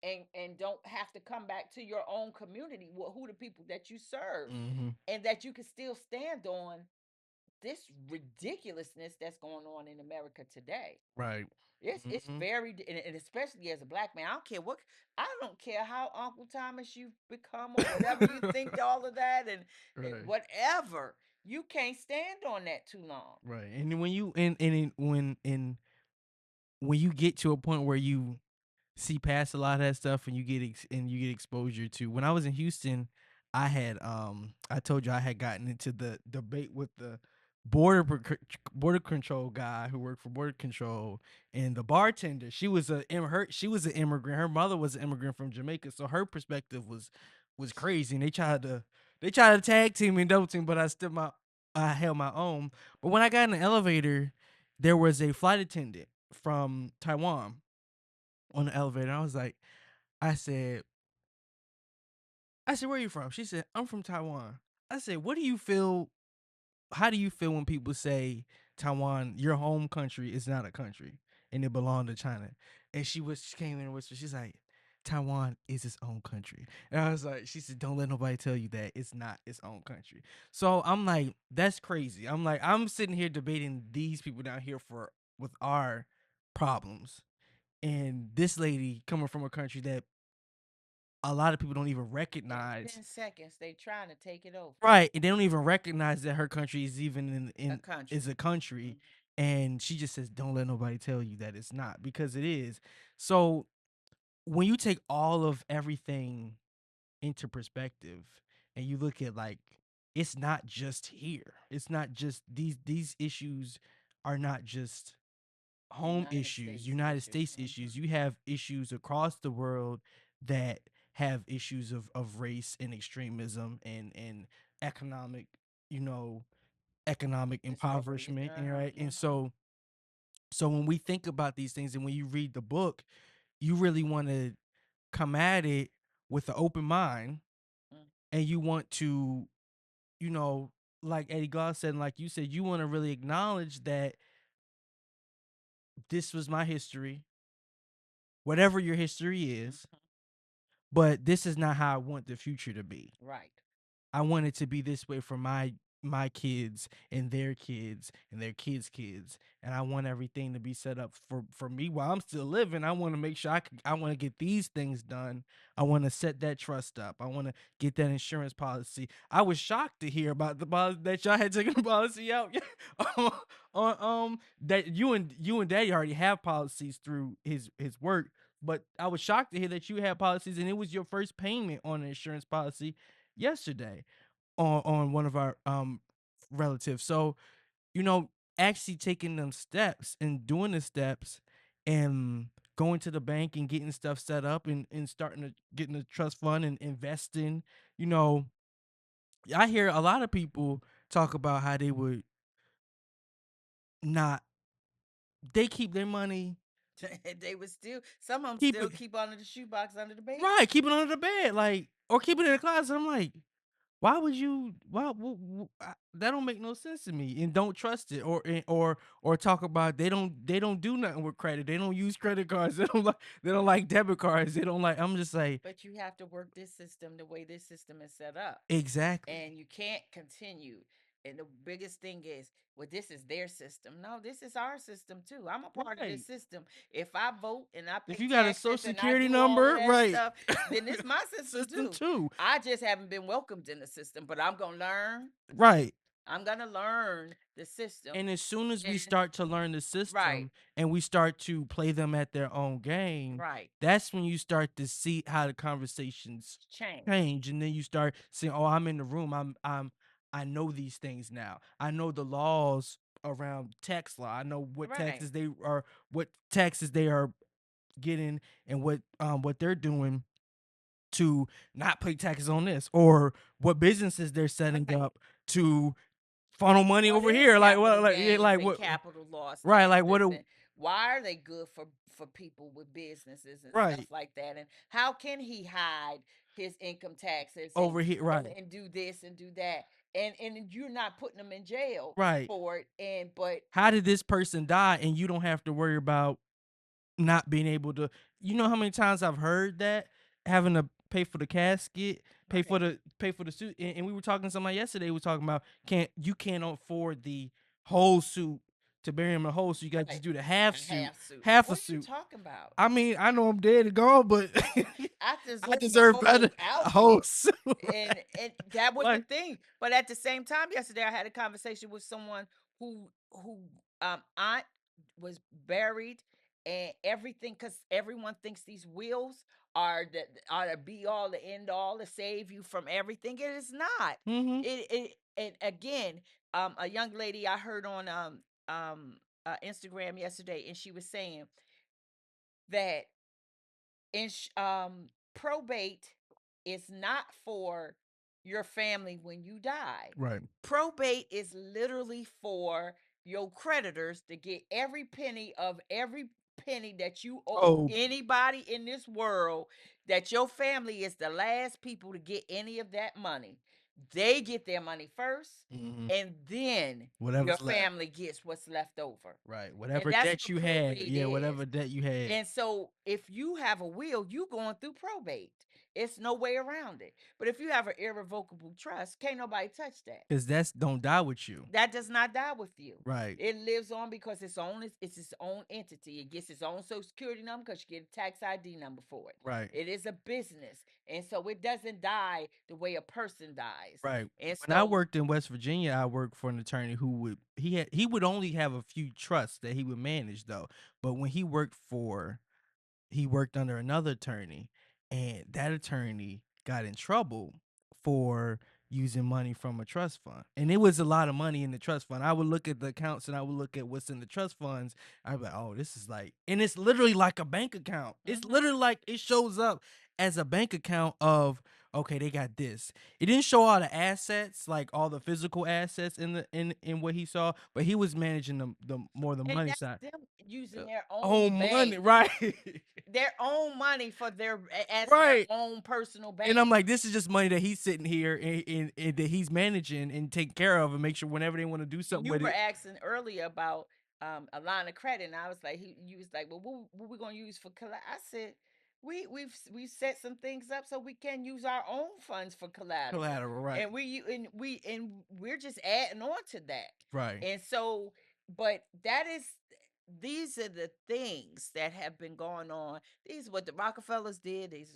and don't have to come back to your own community. Who the people that you serve, Mm-hmm. and that you can still stand on this ridiculousness that's going on in America today. Right. It's Mm-hmm. very, and especially as a black man, I don't care how Uncle Thomas you've become or whatever you think all of that and Right. whatever. You can't stand on that too long. Right. And when you when you get to a point where you see past a lot of that stuff and you get exposure to, when I was in Houston, I told you I had gotten into the debate with the border control guy who worked for border control, and the bartender. She was an immigrant. Her mother was an immigrant from Jamaica, so her perspective was crazy. And they tried to tag team me and double team, but I held my own. But when I got in the elevator, there was a flight attendant from Taiwan on the elevator. I said, where are you from? She said, I'm from Taiwan. I said, how do you feel when people say Taiwan, your home country, is not a country and it belonged to China? And she came in and whispered, she's like, Taiwan is its own country. And I was like, she said, don't let nobody tell you that it's not its own country. So I'm like, that's crazy. I'm like, I'm sitting here debating these people down here with our problems. And this lady coming from a country that a lot of people don't even recognize. 10 seconds, they trying to take it over. Right. And they don't even recognize that her country is even A country. is a country. And she just says, don't let nobody tell you that it's not, because it is. So when you take all of everything into perspective and you look at, like, it's not just here. It's not just these issues are not just home issues, United States issues. You have issues across the world that have issues of race and extremism and economic, economic impoverishment, right? And so when we think about these things and when you read the book, you really want to come at it with an open mind, and you want to, like Eddie Goss said, and like you said, you want to really acknowledge that this was my history, whatever your history is, but this is not how I want the future to be. Right. I want it to be this way for my kids and their kids and their kids' kids, and I want everything to be set up for me while I'm still living. I want to make sure I want to get these things done. I want to set that trust up. I want to get that insurance policy. I was shocked to hear about the policy that y'all had taken the policy out on that you and Daddy already have policies through his work, but I was shocked to hear that you had policies and it was your first payment on an insurance policy yesterday on one of our relatives. So, actually taking them steps and doing the steps and going to the bank and getting stuff set up and starting to getting a trust fund and investing. I hear a lot of people talk about how they would not they keep their money. They would some of them still keep under the shoebox under the bed. Right, keep it under the bed, like, or keep it in the closet. I'm like, why would you? That don't make no sense to me. And don't trust it, or talk about they don't do nothing with credit. They don't use credit cards. They don't like debit cards. They don't like. I'm just like. But you have to work this system the way this system is set up. Exactly. And you can't continue. And the biggest thing is, well, this is their system. No, this is our system too. I'm a part of this system. If I vote and I pay if you got a social security number, right, stuff, then it's my system too. I just haven't been welcomed in the system, but I'm gonna learn. Right. I'm gonna learn the system. And as soon as we start to learn the system, and we start to play them at their own game, that's when you start to see how the conversations change, and then you start saying, "Oh, I'm in the room. I know these things now. I know the laws around tax law. I know what taxes they are getting, and what they're doing to not pay taxes on this, or what businesses they're setting up to funnel money over here. Like what? Like what? Capital loss. Right. Like what? Why are they good for people with businesses and stuff like that? And how can he hide his income taxes over here? Right. And do this and do that. And you're not putting them in jail for it. But how did this person die and you don't have to worry about not being able to, you know how many times I've heard that, having to pay for the casket, pay for the suit, and we were talking to somebody yesterday. We were talking about can't afford the whole suit to bury him in a whole, so you got to just do the half suit, half a What you suit. talking about? I mean, I know I'm dead and gone, but I I deserve, deserve the whole better, a whole outfit. suit. and that was Like- the thing. But at the same time, yesterday I had a conversation with someone who aunt was buried and everything, because everyone thinks these wills are the be all, the end all, to save you from everything. It is not. Mhm. It and again, a young lady I heard on Instagram yesterday, and she was saying that probate is not for your family when you die. Right. Probate is literally for your creditors to get every penny that you owe anybody in this world, that your family is the last people to get any of that money. They get their money first, and then Whatever's your left. family gets what's left over. Right. Whatever that's debt what you had. probate Yeah, is. whatever debt you had. And so if you have a will, you going through probate. It's no way around it. But if you have an irrevocable trust, can't nobody touch that. Because that's don't die with you. That does not die with you. Right. It lives on because it's its own entity. It gets its own social security number because you get a tax ID number for it. Right. It is a business. And so it doesn't die the way a person dies. Right. And When I worked in West Virginia, I worked for an attorney who would only have a few trusts that he would manage though. But when he worked under another attorney, and that attorney got in trouble for using money from a trust fund. And it was a lot of money in the trust fund. I would look at the accounts and I would look at what's in the trust funds. I'd be like, oh, this is like, and it's literally like a bank account. It's literally like it shows up as a bank account of, okay, they got this. It didn't show all the assets, like all the physical assets in what he saw, but he was managing the money that's side. them using their own money, bank. right? Their own money for their Right. their own personal bank. And I'm like, this is just money that he's sitting here and that he's managing and taking care of, and make sure whenever they want to do something You with were it. asking earlier about a line of credit, and I was like, you was like, well, what we gonna use for collateral? I said, we've set some things up so we can use our own funds for collateral. Right. And we're just adding on to that. Right. And so, these are the things that have been going on. These are what the Rockefellers did. These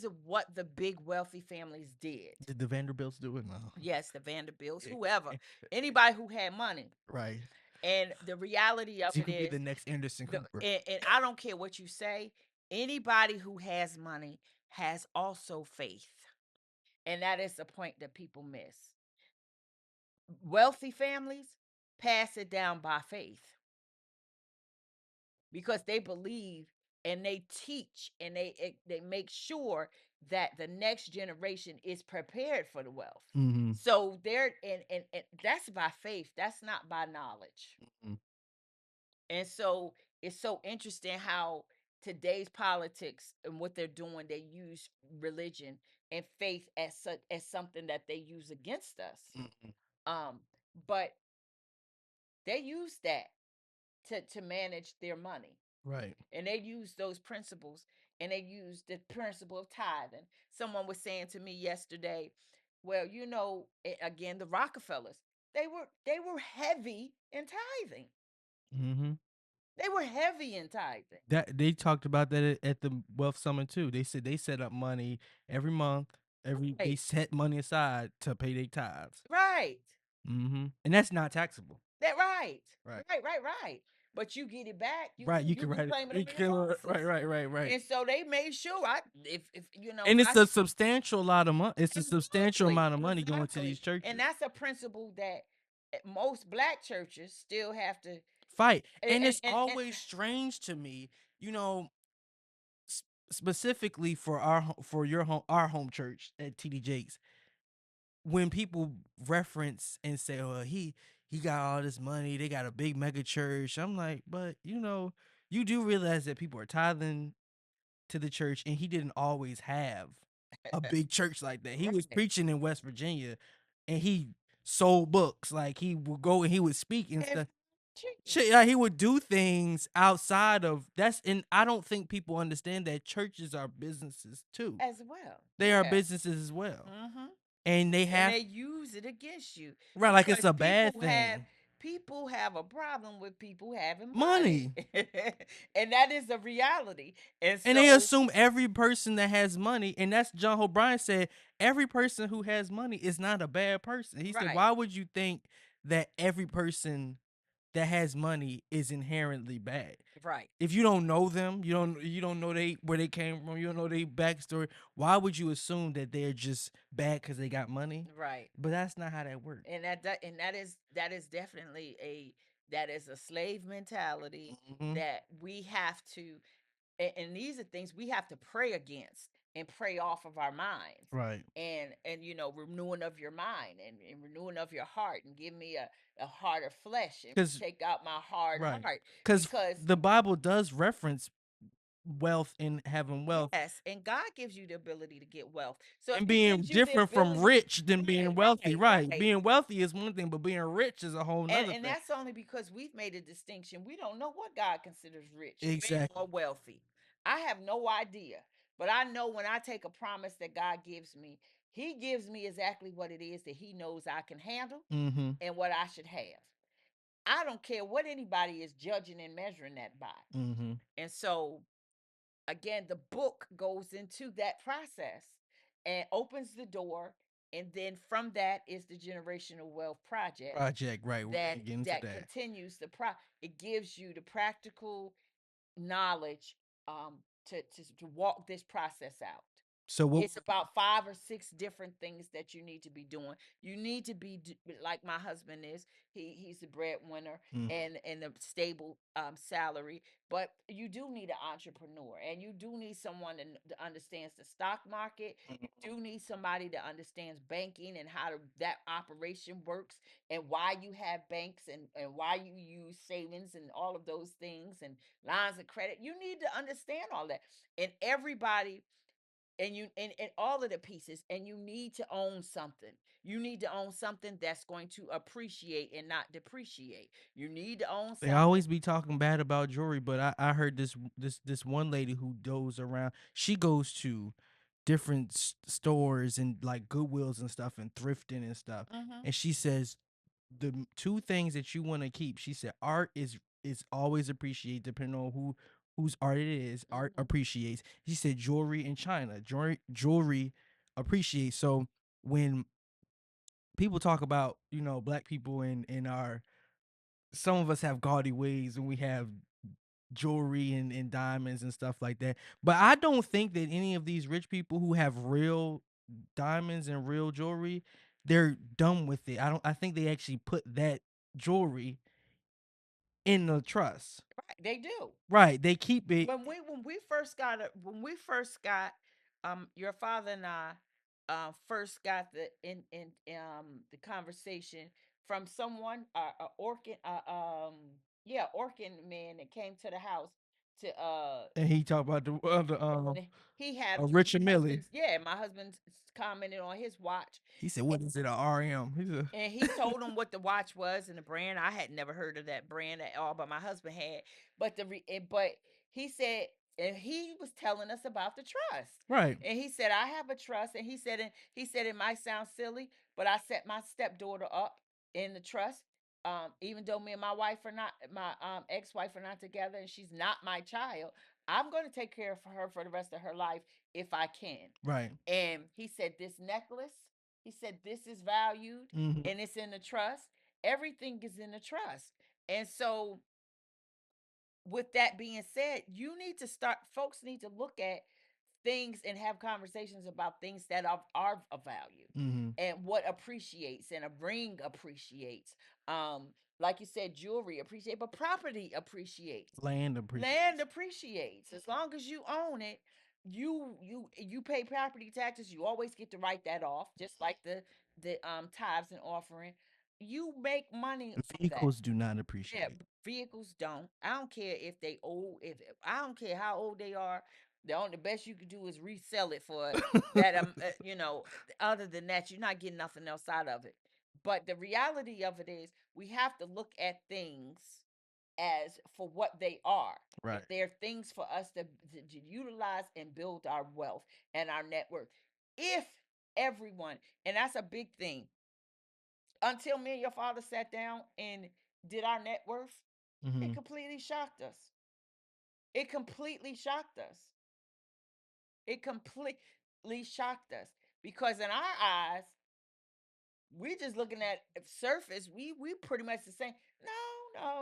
are what the big wealthy families did. Did the Vanderbilts do it? No. Yes, the Vanderbilts, whoever, anybody who had money. Right. And the reality of You it could be is the next Anderson Cooper. and I don't care what you say, anybody who has money has also faith. And that is the point that people miss. Wealthy families pass it down by faith because they believe and they teach and they make sure that the next generation is prepared for the wealth. So they're and that's by faith. That's not by knowledge. And so it's so interesting how today's politics and what they're doing, they use religion and faith as something that they use against us. But they use that to manage their money. Right. And they use those principles, and they use the principle of tithing. Someone was saying to me yesterday, well, again, the Rockefellers, they were heavy in tithing. They were heavy in tithing. That they talked about that at the Wealth Summit too. They said they set up money every month. They set money aside to pay their tithes. Right. And that's not taxable. Right. But you get it back. You can write it. Right. And so they made sure if and it's a substantial lot of money. It's a substantial amount of money going to these churches. And that's a principle that most black churches still have to fight. And it's always strange to me, specifically for our home church at TD Jakes, when people reference and say, "Oh, he got all this money. They got a big mega church." I'm like, but you do realize that people are tithing to the church, and he didn't always have a big church like that. He was preaching in West Virginia, and he sold books. Like he would go and he would speak and stuff. treat Like, he would do things outside of that's, and I don't think people understand that churches are businesses too. as well. They are Yeah. businesses as well, Mm-hmm. and they And have they use it against you. right like it's Because a bad thing. people have a problem with people having Money. money. And that is a reality. And And they so assume every person that has money, and that's John O'Brien said, every person who has money is not a bad person. He said, right. why would you think that every person that has money is inherently bad? Right. If you don't know them, you don't know where they came from, you don't know their backstory, why would you assume that they're just bad because they got money? Right. But that's not how that works. And that is definitely a slave mentality Mhm. that we have to, and these are things we have to pray against and pray off of our minds. Right. And renewing of your mind and renewing of your heart, and give me a heart of flesh, and 'Cause- take out my hard Right. heart. Because the Bible does reference wealth and having wealth Yes, and God gives you the ability to get wealth. So if and he being gives you the different from ability- rich than being wealthy. Right. right. Being wealthy is one thing, but being rich is a whole nother And thing. that's only because we've made a distinction. We don't know what God considers rich, Exactly. or wealthy. I have no idea. But I know when I take a promise that God gives me, he gives me exactly what it is that he knows I can handle Mm-hmm. and what I should have. I don't care what anybody is judging and measuring that by. Mm-hmm. And so, again, the book goes into that process and opens the door. And then from that is the Generational Wealth Project. Right. We're That gonna get into that. continues it gives you the practical knowledge to walk this process out. So what? It's about 5 or 6 different things that you need to be doing. You need to be like my husband is. He's the breadwinner and the stable salary. But you do need an entrepreneur, and you do need someone that understands the stock market. You do need somebody that understands banking and how that operation works, and why you have banks, and why you use savings and all of those things and lines of credit. You need to understand all that, and everybody. And all of the pieces, and you need to own something. You need to own something that's going to appreciate and not depreciate. You need to own something. They always be talking bad about jewelry, but I heard this one lady who goes around. She goes to different stores and like Goodwills and stuff and thrifting and stuff, and she says the two things that you want to keep. She said art is always appreciated depending on whose art it is. Art appreciates. She said jewelry in China, jewelry appreciates. So when people talk about black people in our, some of us have gaudy ways and we have jewelry and diamonds and stuff like that, but I don't think that any of these rich people who have real diamonds and real jewelry, they're done with it. I think they actually put that jewelry in the trust. Right, they do. Right, they keep it. When we first got your father and I first got the conversation from someone, Orkin man that came to the house to And he talked about the he had Richard Mille. my husband commented on his watch. He said, "What is it? A RM?" And he told him what the watch was and the brand. I had never heard of that brand at all, but my husband had. But he said, and he was telling us about the trust. Right. And he said, I have a trust. And he said it might sound silly, but I set my stepdaughter up in the trust. Even though me and my wife are not, my ex-wife are not together, and she's not my child, I'm going to take care of her for the rest of her life if I can. Right. And he said, this necklace, he said, this is valued and it's in the trust. Everything is in the trust. And so, with that being said, folks need to look at things and have conversations about things that are of value and what appreciates, and a ring appreciates. Like you said, jewelry appreciates, but property appreciates. Land appreciates. Land appreciates. As long as you own it, you pay property taxes. You always get to write that off, just like the tithes and offering. You make money. Vehicles do not appreciate. Yeah, vehicles don't. I don't care if they old. If I don't care how old they are. The best you could do is resell it for that. Other than that, you're not getting nothing else out of it. But the reality of it is, we have to look at things as for what they are. Right. They're things for us to utilize and build our wealth and our network. If everyone, and that's a big thing, until me and your father sat down and did our net worth, it completely shocked us. It completely shocked us. It completely shocked us because in our eyes, we're just looking at surface. We pretty much the same.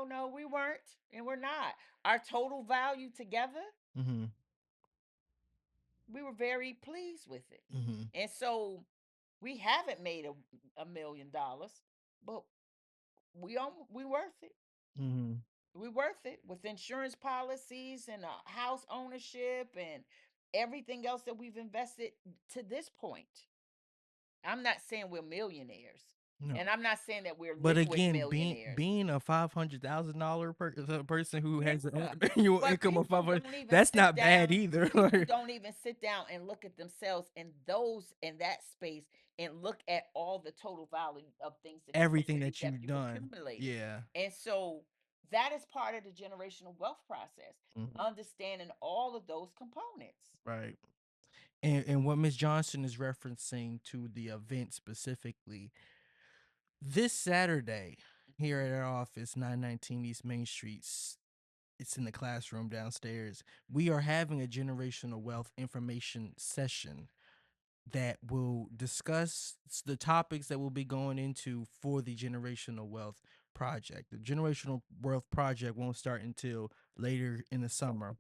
No, we weren't, and we're not. Our total value together, we were very pleased with it, and so we haven't made $1 million, but we worth it. We worth it with insurance policies and house ownership and everything else that we've invested to this point. I'm not saying we're millionaires. No. And I'm not saying that we're But liquid again, millionaires. being a $500,000 person who has an annual But income of people 500, don't even that's sit not bad down- either. People don't even sit down and look at themselves in that space and look at all the total value of things that Everything that you've done. accumulated. Yeah. And so that is part of the generational wealth process, understanding all of those components. Right. And what Ms. Johnson is referencing to the event specifically, this Saturday here at our office, 919 East Main Street, it's in the classroom downstairs. We are having a generational wealth information session that will discuss the topics that we'll be going into for the generational wealth project. The generational wealth project won't start until later in the summer,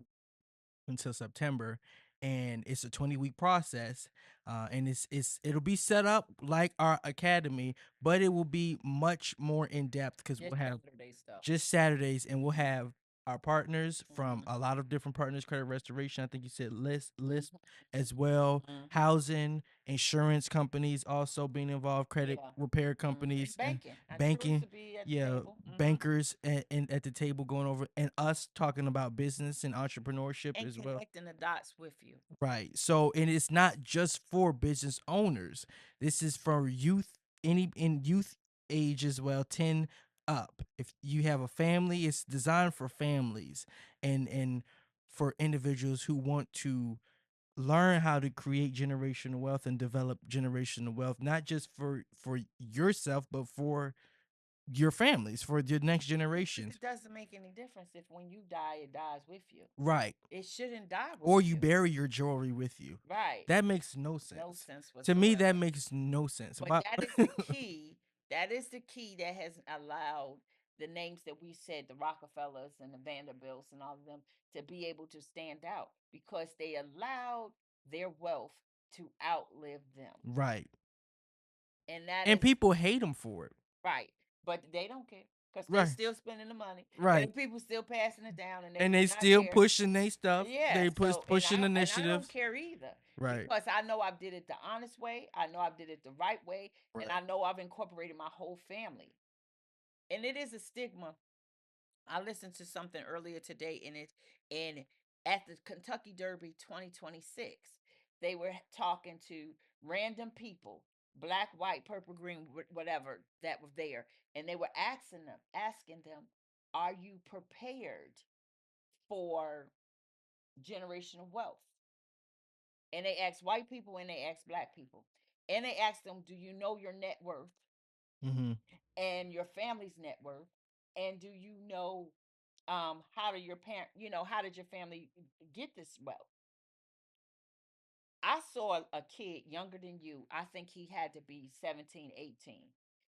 until September, and it's a 20-week process, and it'll be set up like our academy, but it will be much more in depth because we'll have Saturday stuff. just Saturdays, and we'll have our partners from a lot of different partners, credit restoration. I think you said list as well, housing, insurance companies also being involved, credit repair companies, And and banking. banking. To be at the Yeah, table. bankers and at the table going over, and us talking about business and entrepreneurship And as well. connecting the dots with you. Right. So, and it's not just for business owners. This is for youth, in youth age as well, 10 up. If you have a family, it's designed for families and for individuals who want to learn how to create generational wealth and develop generational wealth, not just for yourself, but for your families, for your next generations. It doesn't make any difference if when you die, it dies with you. Right. It shouldn't die with Or you bury your jewelry with you. Right. That makes no sense. No sense To me, whatsoever. that makes no sense. But that is the key. That is the key that has allowed the names that we said, the Rockefellers and the Vanderbilts and all of them, to be able to stand out because they allowed their wealth to outlive them. Right. And people hate them for it. Right. But they don't care because they're still spending the money. Right. And people still passing it down. And they still pushing their stuff. Yeah. They pushing initiatives. And I don't care either. Right. Because I know I did it the honest way. I know I did it the right way. Right. And I know I've incorporated my whole family. And it is a stigma. I listened to something earlier today and at the Kentucky Derby 2026, they were talking to random people, black, white, purple, green, whatever, that were there. And they were asking them, are you prepared for generational wealth? And they asked white people and they asked black people. And they asked them, do you know your net worth and your family's net worth? And do you know how did your family get this wealth? I saw a kid younger than you. I think he had to be 17, 18.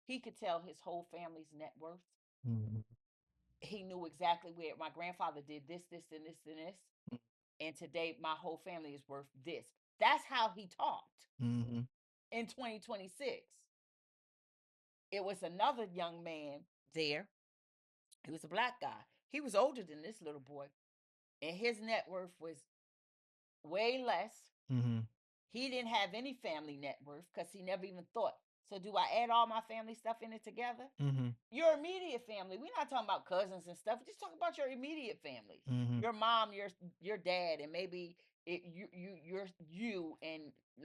He could tell his whole family's net worth. He knew exactly where my grandfather did this, and this. And today my whole family is worth this. That's how he talked in 2026. It was another young man there. He was a black guy. He was older than this little boy. And his net worth was way less. He didn't have any family net worth because he never even thought. So do I add all my family stuff in it together? Your immediate family. We're not talking about cousins and stuff. Just talk about your immediate family. Your mom, your dad, and maybe you and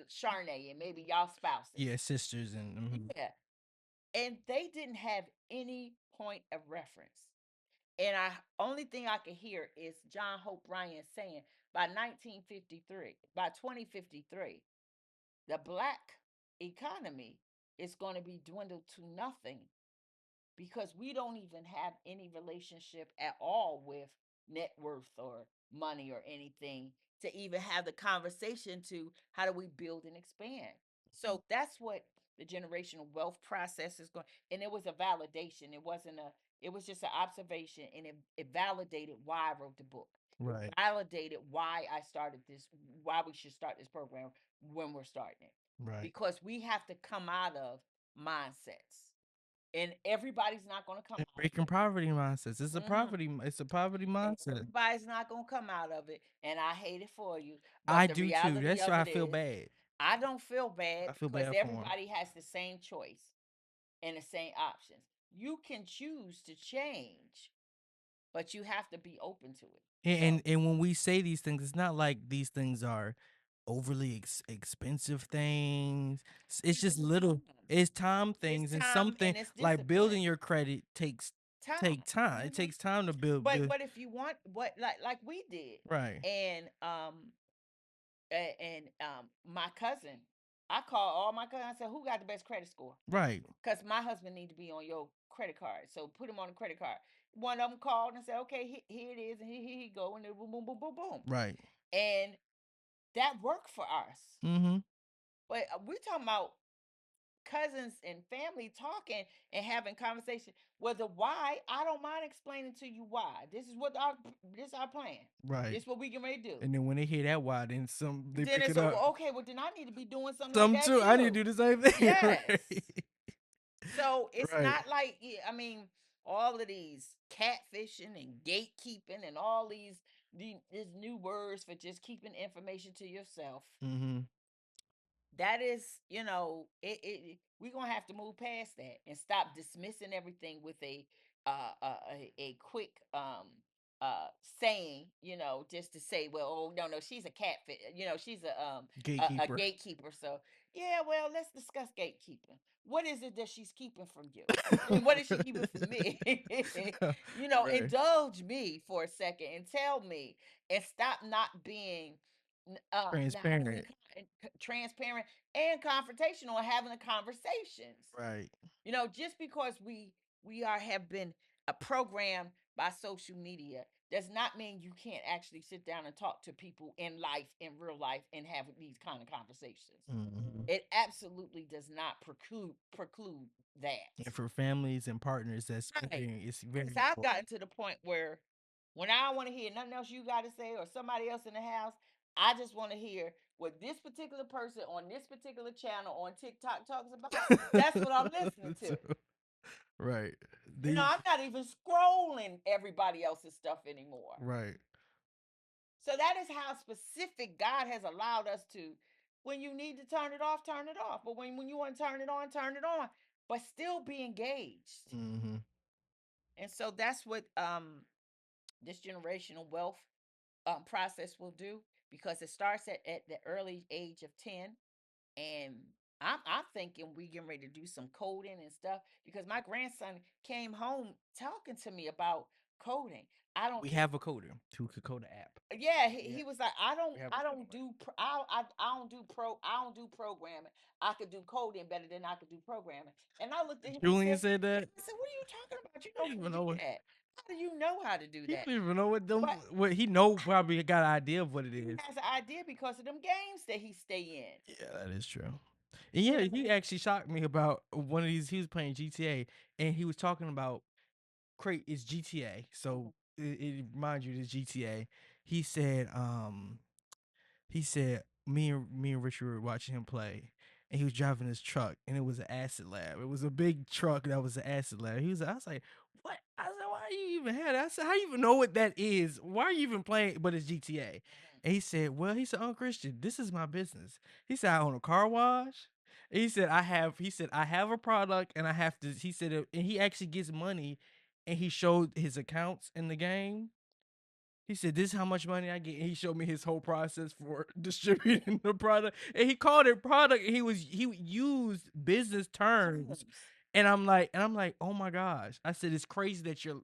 Sharnay, and maybe y'all spouses. Yeah, sisters and yeah. And they didn't have any point of reference. And I only thing I can hear is John Hope Bryant saying by 1953, by 2053, the black economy is going to be dwindled to nothing because we don't even have any relationship at all with net worth or money or anything to even have the conversation to how do we build and expand. So that's what the generational wealth process is going, and it was a validation. It wasn't a, it was just an observation, and it validated why I wrote the book. Right. It validated why I started this, why we should start this program when we're starting it. Right. Because we have to come out of mindsets. And everybody's not going to come And out of breaking it. poverty mindsets. It's a poverty. It's a poverty mindset. Everybody's not going to come out of it, and I hate it for you. But I the do too. reality That's of why I it feel is, bad. I don't feel bad I feel because bad for 'em. everybody has the same choice and the same options. You can choose to change, but you have to be open to it. And when we say these things, it's not like these things are overly expensive things. It's just little. It's time things, and time something and it's like building discipline. your credit takes Time. time. It takes time to build. But if you want what like we did, Right. and my cousin, I called all my cousins. I said, "Who got the best credit score?" Right. Because my husband need to be on your credit card, so put him on the credit card. One of them called and said, "Okay, here it is," and here he go, and then boom, boom, boom, boom, boom. Right. And that worked for us. Mm-hmm. But we talking about cousins and family talking and having conversation. Well, the why, I don't mind explaining to you why. This is what this is our plan. Right. This is what we can ready to do. And then when they hear that why, then they Then pick it's it up. okay. Well, then I need to be doing something Some like that too. I need to do the same thing. Yes. Right. So it's Right. not like, I mean, all of these catfishing and gatekeeping and all these new words for just keeping information to yourself. Mm-hmm. That is, we're gonna have to move past that and stop dismissing everything with a quick saying, just to say, well, oh no, she's a catfish, she's a Gatekeeper. gatekeeper. So yeah, well, let's discuss gatekeeping. What is it that she's keeping from you? And what is she keeping from me? Right. Indulge me for a second and tell me, and stop not being Transparent. transparent and confrontational and having the conversations. Right. Just because we have been programmed by social media does not mean you can't actually sit down and talk to people in life, in real life, and have these kind of conversations. Mm-hmm. It absolutely does not preclude that. And for families and partners, that's it's very. So I've gotten to the point where when I don't want to hear nothing else you got to say or somebody else in the house, I just want to hear what this particular person on this particular channel on TikTok talks about. That's what I'm listening to. Right. I'm not even scrolling everybody else's stuff anymore. Right. So that is how specific God has allowed us to. When you need to turn it off, turn it off. But when you want to turn it on, but still be engaged. Mm-hmm. And so that's what this generational wealth process will do, because it starts at the early age of 10. And I'm thinking we getting ready to do some coding and stuff, because my grandson came home talking to me about coding. We have a coder who could code the app. Yeah, he was like, I don't do programming. I could do coding better than I could do programming. And I looked at him. Julian said that. I said, "What are you talking about? You don't even know that. How do you know how to do that?" He don't even know what he know. Probably got an idea of what it is. He has an idea because of them games that he stay in. Yeah, that is true. And yeah, he actually shocked me about one of these. He was playing GTA, and he was talking about it's GTA. So it reminds you, it's GTA. He said, me and Richard were watching him play, and he was driving his truck, and it was an acid lab. It was a big truck that was an acid lab. I was like, what? I said, why do you even have that? I said, how you even know what that is? Why are you even playing? But it's GTA. And he said, oh, Christian, this is my business. He said, I own a car wash. And he said, I have a product, and I have to, he said, and he actually gets money, and he showed his accounts in the game. He said, this is how much money I get. And he showed me his whole process for distributing the product. And he called it product. And he used business terms And I'm like, oh my gosh. I said it's crazy that you're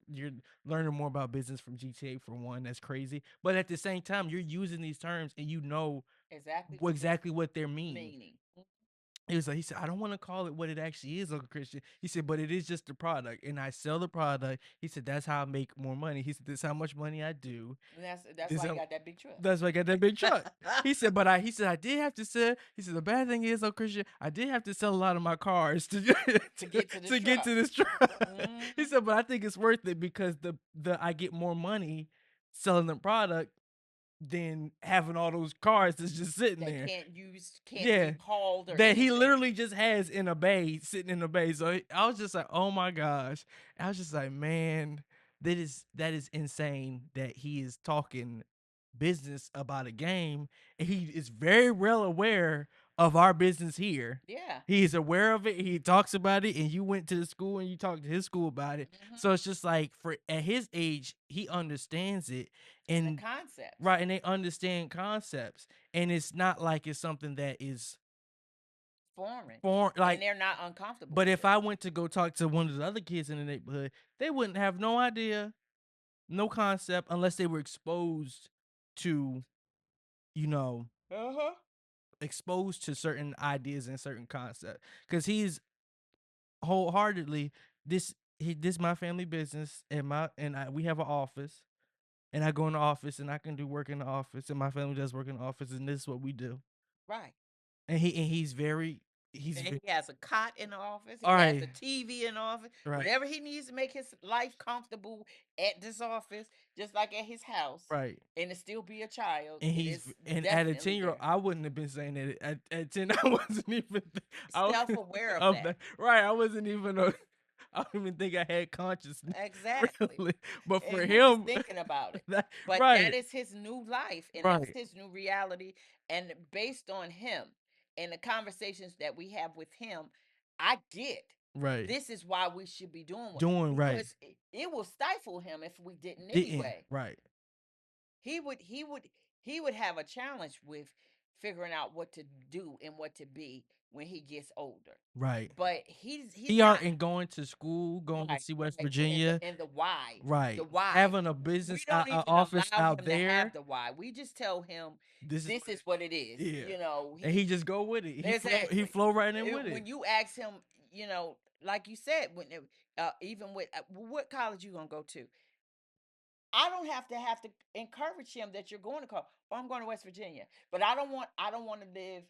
learning more about business from GTA for one. That's crazy. But at the same time, you're using these terms and you know exactly what they're meaning. meaning. He said, I don't want to call it what it actually is, Uncle Christian. He said, but it is just a product, and I sell the product. He said, that's how I make more money. He said, this is how much money I do. And that's This why how- you got that big truck. That's why I got that big truck. He said, but I did have to sell. He said, the bad thing is, Uncle Christian, I did have to sell a lot of my cars to get to this to get to this truck. Mhm. He said, but I think it's worth it because the I get more money selling the product than having all those cars that's just sitting That there. can't be hauled or that he anything. literally just has in a bay, sitting in a bay. So I was just like, oh my gosh. I was just like, man, that is insane that he is talking business about a game and he is very well aware of our business here. Yeah. He's aware of it. He talks about it, and you went to the school and you talked to his school about it. Mhm. So it's just like for at his age, he understands it, The and concept. right, and they understand concepts, and it's not like it's something that is Foreign. like. And they're not uncomfortable. But with if it. I went to go talk to one of the other kids in the neighborhood, they wouldn't have no idea, no concept, unless they were exposed to, you know, exposed to certain ideas and certain concepts. Because he's wholeheartedly this my family business, and we have an office, and I go in the office and I can do work in the office, and my family does work in the office, and this is what we do. Right. And he's very And he has a cot in the office. He All has a right. TV in the office. Right. Whatever he needs to make his life comfortable at this office, just like at his house. right. And to still be a child. And it he's is and at a definitely 10-year-old, there. I wouldn't have been saying that at 10. I wasn't even Self-aware of that. Right. I wasn't even. I don't even think I had consciousness. Exactly. Really. But for And he was him, thinking about it. that, But right. that is his new life, and Right. that's his new reality. And based on him and the conversations that we have with him, I get Right. this is why we should be doing Right. because it will stifle him if we didn't Didn't. anyway. Right. He would have a challenge with figuring out what to do and what to be when he gets older. Right. But he's He not, aren't going to school, going to see West right, Virginia. and the why. Right. The why. Having a We business don't even office allow out him to there. have the why. We just tell him This is what it is. Yeah. You know, and he just go with it. He Exactly. flow right in with when it. you ask him, you know, like you said, when even with what college you gonna go to, I don't have to encourage him that you're going to college. Oh, I'm going to West Virginia, but I don't want to live.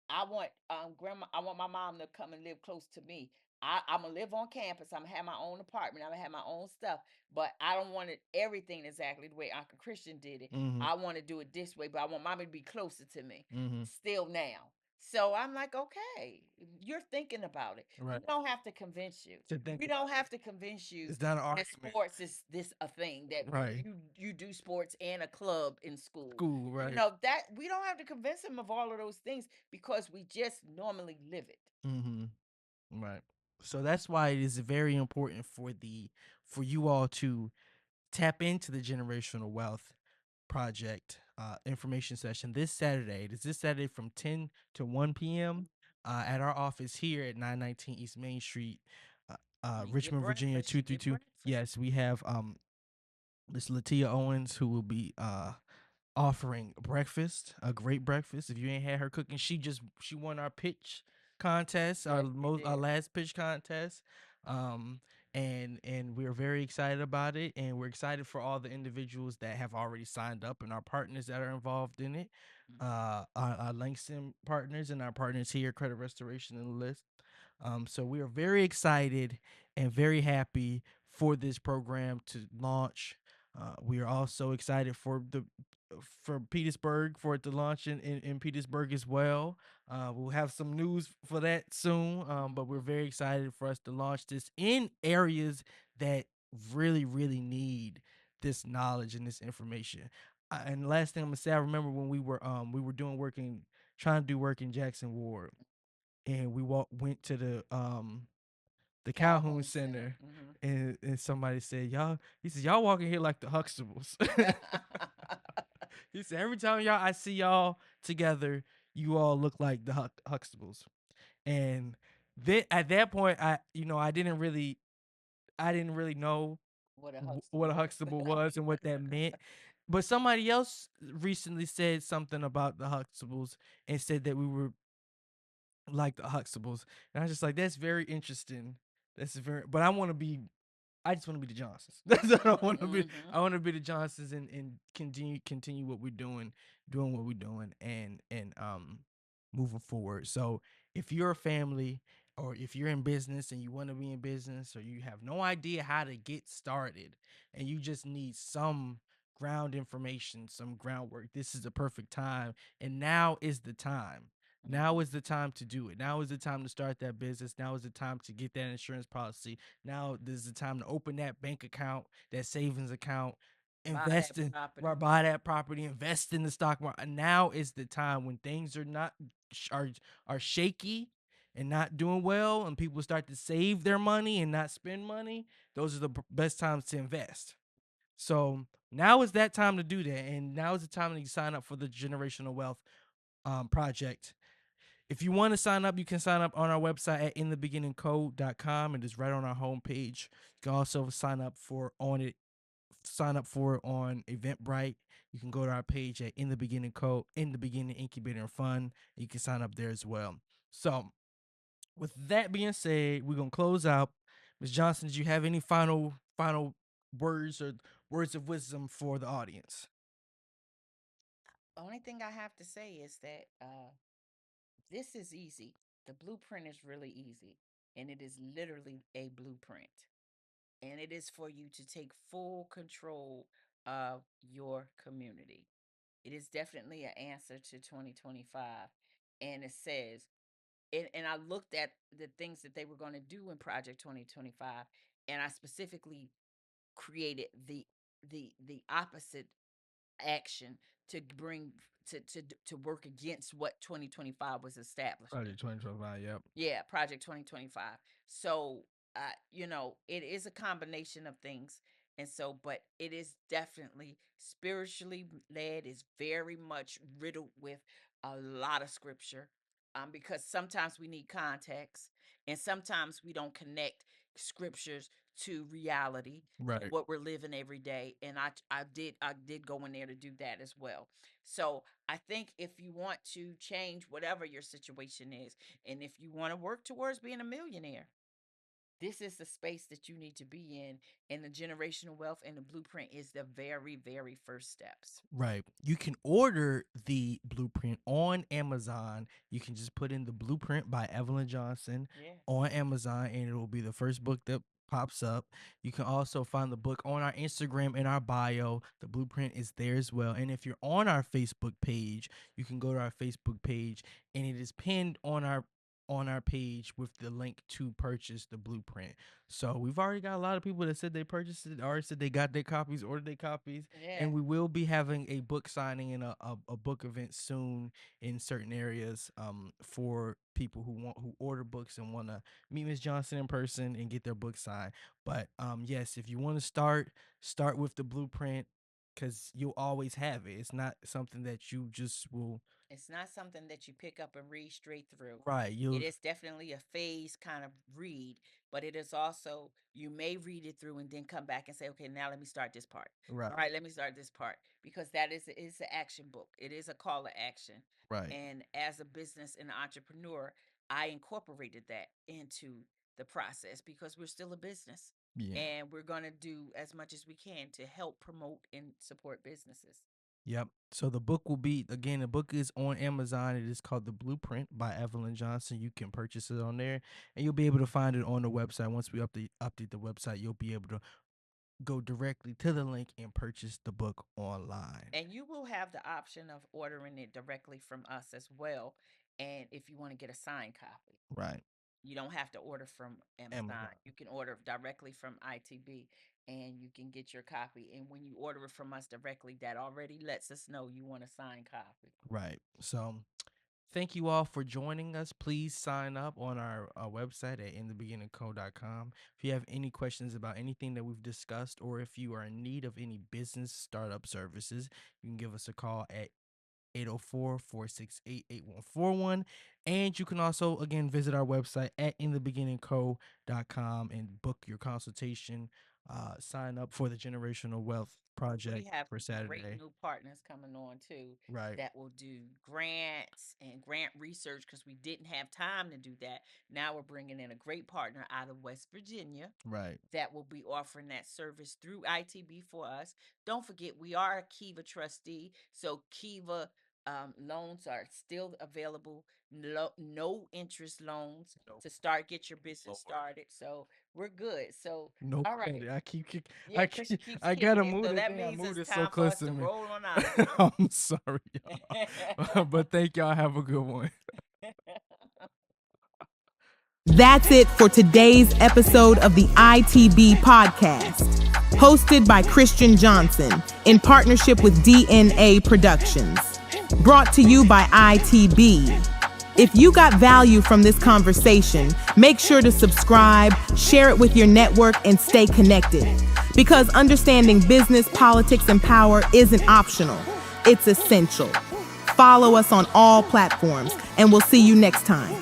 I want grandma. I want my mom to come and live close to me. I'm gonna live on campus. I'm gonna have my own apartment. I'm gonna have my own stuff. But I don't want it everything exactly the way Uncle Christian did it. Mhm. I want to do it this way, but I want mommy to be closer to me. Mhm. Still now. So I'm like, okay, you're thinking about it. Right. We don't have to convince you. To think We don't have to convince you It's not an that argument. sports is this a thing that Right. you do sports and a club in school. School, right. You know that we don't have to convince him of all of those things because we just normally live it. Mm-hmm. Right. So that's why it is very important for you all to tap into the generational wealth project information session this Saturday. It is this Saturday from 10 to 1 p.m. At our office here at 919 East Main Street, You get Richmond, Virginia breakfast, you get 232. breakfast. Yes, we have Miss Latia Owens, who will be offering breakfast, a great breakfast. If you ain't had her cooking, she won our pitch contest, Yes, she our did. last pitch contest. And we're very excited about it, and we're excited for all the individuals that have already signed up and our partners that are involved in it. Our Langston partners and our partners here, Credit Restoration and List. So we are very excited and very happy for this program to launch. We are also excited for Petersburg, for it to launch in Petersburg as well. We'll have some news for that soon. But we're very excited for us to launch this in areas that really, really need this knowledge and this information. And last thing I'm gonna say, I remember when we were doing trying to do work in Jackson Ward, and we went to the Calhoun Calhoun Center, Center. and somebody said, he said, y'all walking here like the Huxtables. He said, every time I see y'all together, you all look like the Huxtables. And then at that point, I didn't really know What a what a Huxtable Huxtable was and what that meant. But somebody else recently said something about the Huxtables and said that we were like the Huxtables, and I was just like, that's very interesting. But I just want to be the Johnsons. That's what I want to be. Mhm. I want to be the Johnsons and continue what we're doing what we're doing, and moving forward. So if you're a family or if you're in business and you want to be in business or you have no idea how to get started and you just need some ground information, some groundwork, this is the perfect time. And now is the time. Now is the time to do it. Now is the time to start that business. Now is the time to get that insurance policy. Now this is the time to open that bank account, that savings account, Buy that invest in property. or buy that property, invest in the stock market. Now is the time when things are not are shaky and not doing well, and people start to save their money and not spend money. Those are the best times to invest. So now is that time to do that, and now is the time to sign up for the Generational Wealth project. If you want to sign up, you can sign up on our website at inthebeginningcode.com, and it's right on our homepage. You can also sign up for it on Eventbrite. You can go to our page at In the Beginning Incubator and Fun. You can sign up there as well. So, with that being said, we're gonna close out. Ms. Johnson, did you have any final words or words of wisdom for the audience? Only thing I have to say is that this is easy. The blueprint is really easy, and it is literally a blueprint. And it is for you to take full control of your community. It is definitely an answer to 2025. And it says, and I looked at the things that they were going to do in Project 2025, and I specifically created the opposite action to bring to work against what 2025 was establishing. Project 2025, yep. Yeah, Project 2025. So, it is a combination of things. And so, but it is definitely spiritually led, is very much riddled with a lot of scripture. Because sometimes we need context and sometimes we don't connect scriptures to reality, to Right. what we're living every day. And I did go in there to do that as well. So I think if you want to change whatever your situation is, and if you want to work towards being a millionaire, this is the space that you need to be in. And the generational wealth and the blueprint is the very, very first steps. Right. You can order the blueprint on Amazon. You can just put in the blueprint by Evelyn Johnson Yeah. on Amazon, and it will be the first book that pops up. You can also find the book on our Instagram in our bio. The blueprint is there as well. And if you're on our Facebook page, you can go to our Facebook page, and it is pinned on our page with the link to purchase the blueprint. So we've already got a lot of people that said they purchased it, already said they got their copies, ordered their copies. Yeah. And we will be having a book signing and a book event soon in certain areas for people who order books and want to meet Miss Johnson in person and get their book signed. But yes, if you want to start with the blueprint, because you'll always have it. It's not something that you just will. It's not something that you pick up and read straight through. Right. It is definitely a phase kind of read, but it is also, you may read it through and then come back and say, okay, now let me start this part. Right. All right, let me start this part, because that is an action book. It is a call to action. Right. And as a business and entrepreneur, I incorporated that into the process because we're still a business. Yeah. And we're going to do as much as we can to help promote and support businesses. Yep. So the book the book is on Amazon. It is called The Blueprint by Evelyn Johnson. You can purchase it on there, and you'll be able to find it on the website. Once we update the website, you'll be able to go directly to the link and purchase the book online. And you will have the option of ordering it directly from us as well. And if you want to get a signed copy, Right. you don't have to order from Amazon. You can order directly from ITB and you can get your copy. And when you order it from us directly, that already lets us know you want a signed copy. Right. So thank you all for joining us. Please sign up on our website at inthebeginningcode.com. If you have any questions about anything that we've discussed, or if you are in need of any business startup services, you can give us a call at 804-468-8141. And you can also, again, visit our website at inthebeginningco.com and book your consultation. Sign up for the Generational Wealth Project We have for Saturday. great new partners coming on too. Right. That will do grants and grant research because we didn't have time to do that. Now we're bringing in a great partner out of West Virginia. Right. That will be offering that service through ITB for us. Don't forget, we are a Kiva trustee, so Kiva loans are still available. No interest loans to get your business started. So we're good. So No all right. credit. I keep kicking. Yeah, Christian keeps I gotta kicking it, move so it. that I means moved it's it time so for close us to to me. roll on out of here. I'm sorry, y'all. But thank y'all. Have a good one. That's it for today's episode of the ITB podcast, hosted by Christian Johnson in partnership with DNA Productions. Brought to you by ITB. If you got value from this conversation, make sure to subscribe, share it with your network, and stay connected. Because understanding business, politics, and power isn't optional, it's essential. Follow us on all platforms, and we'll see you next time.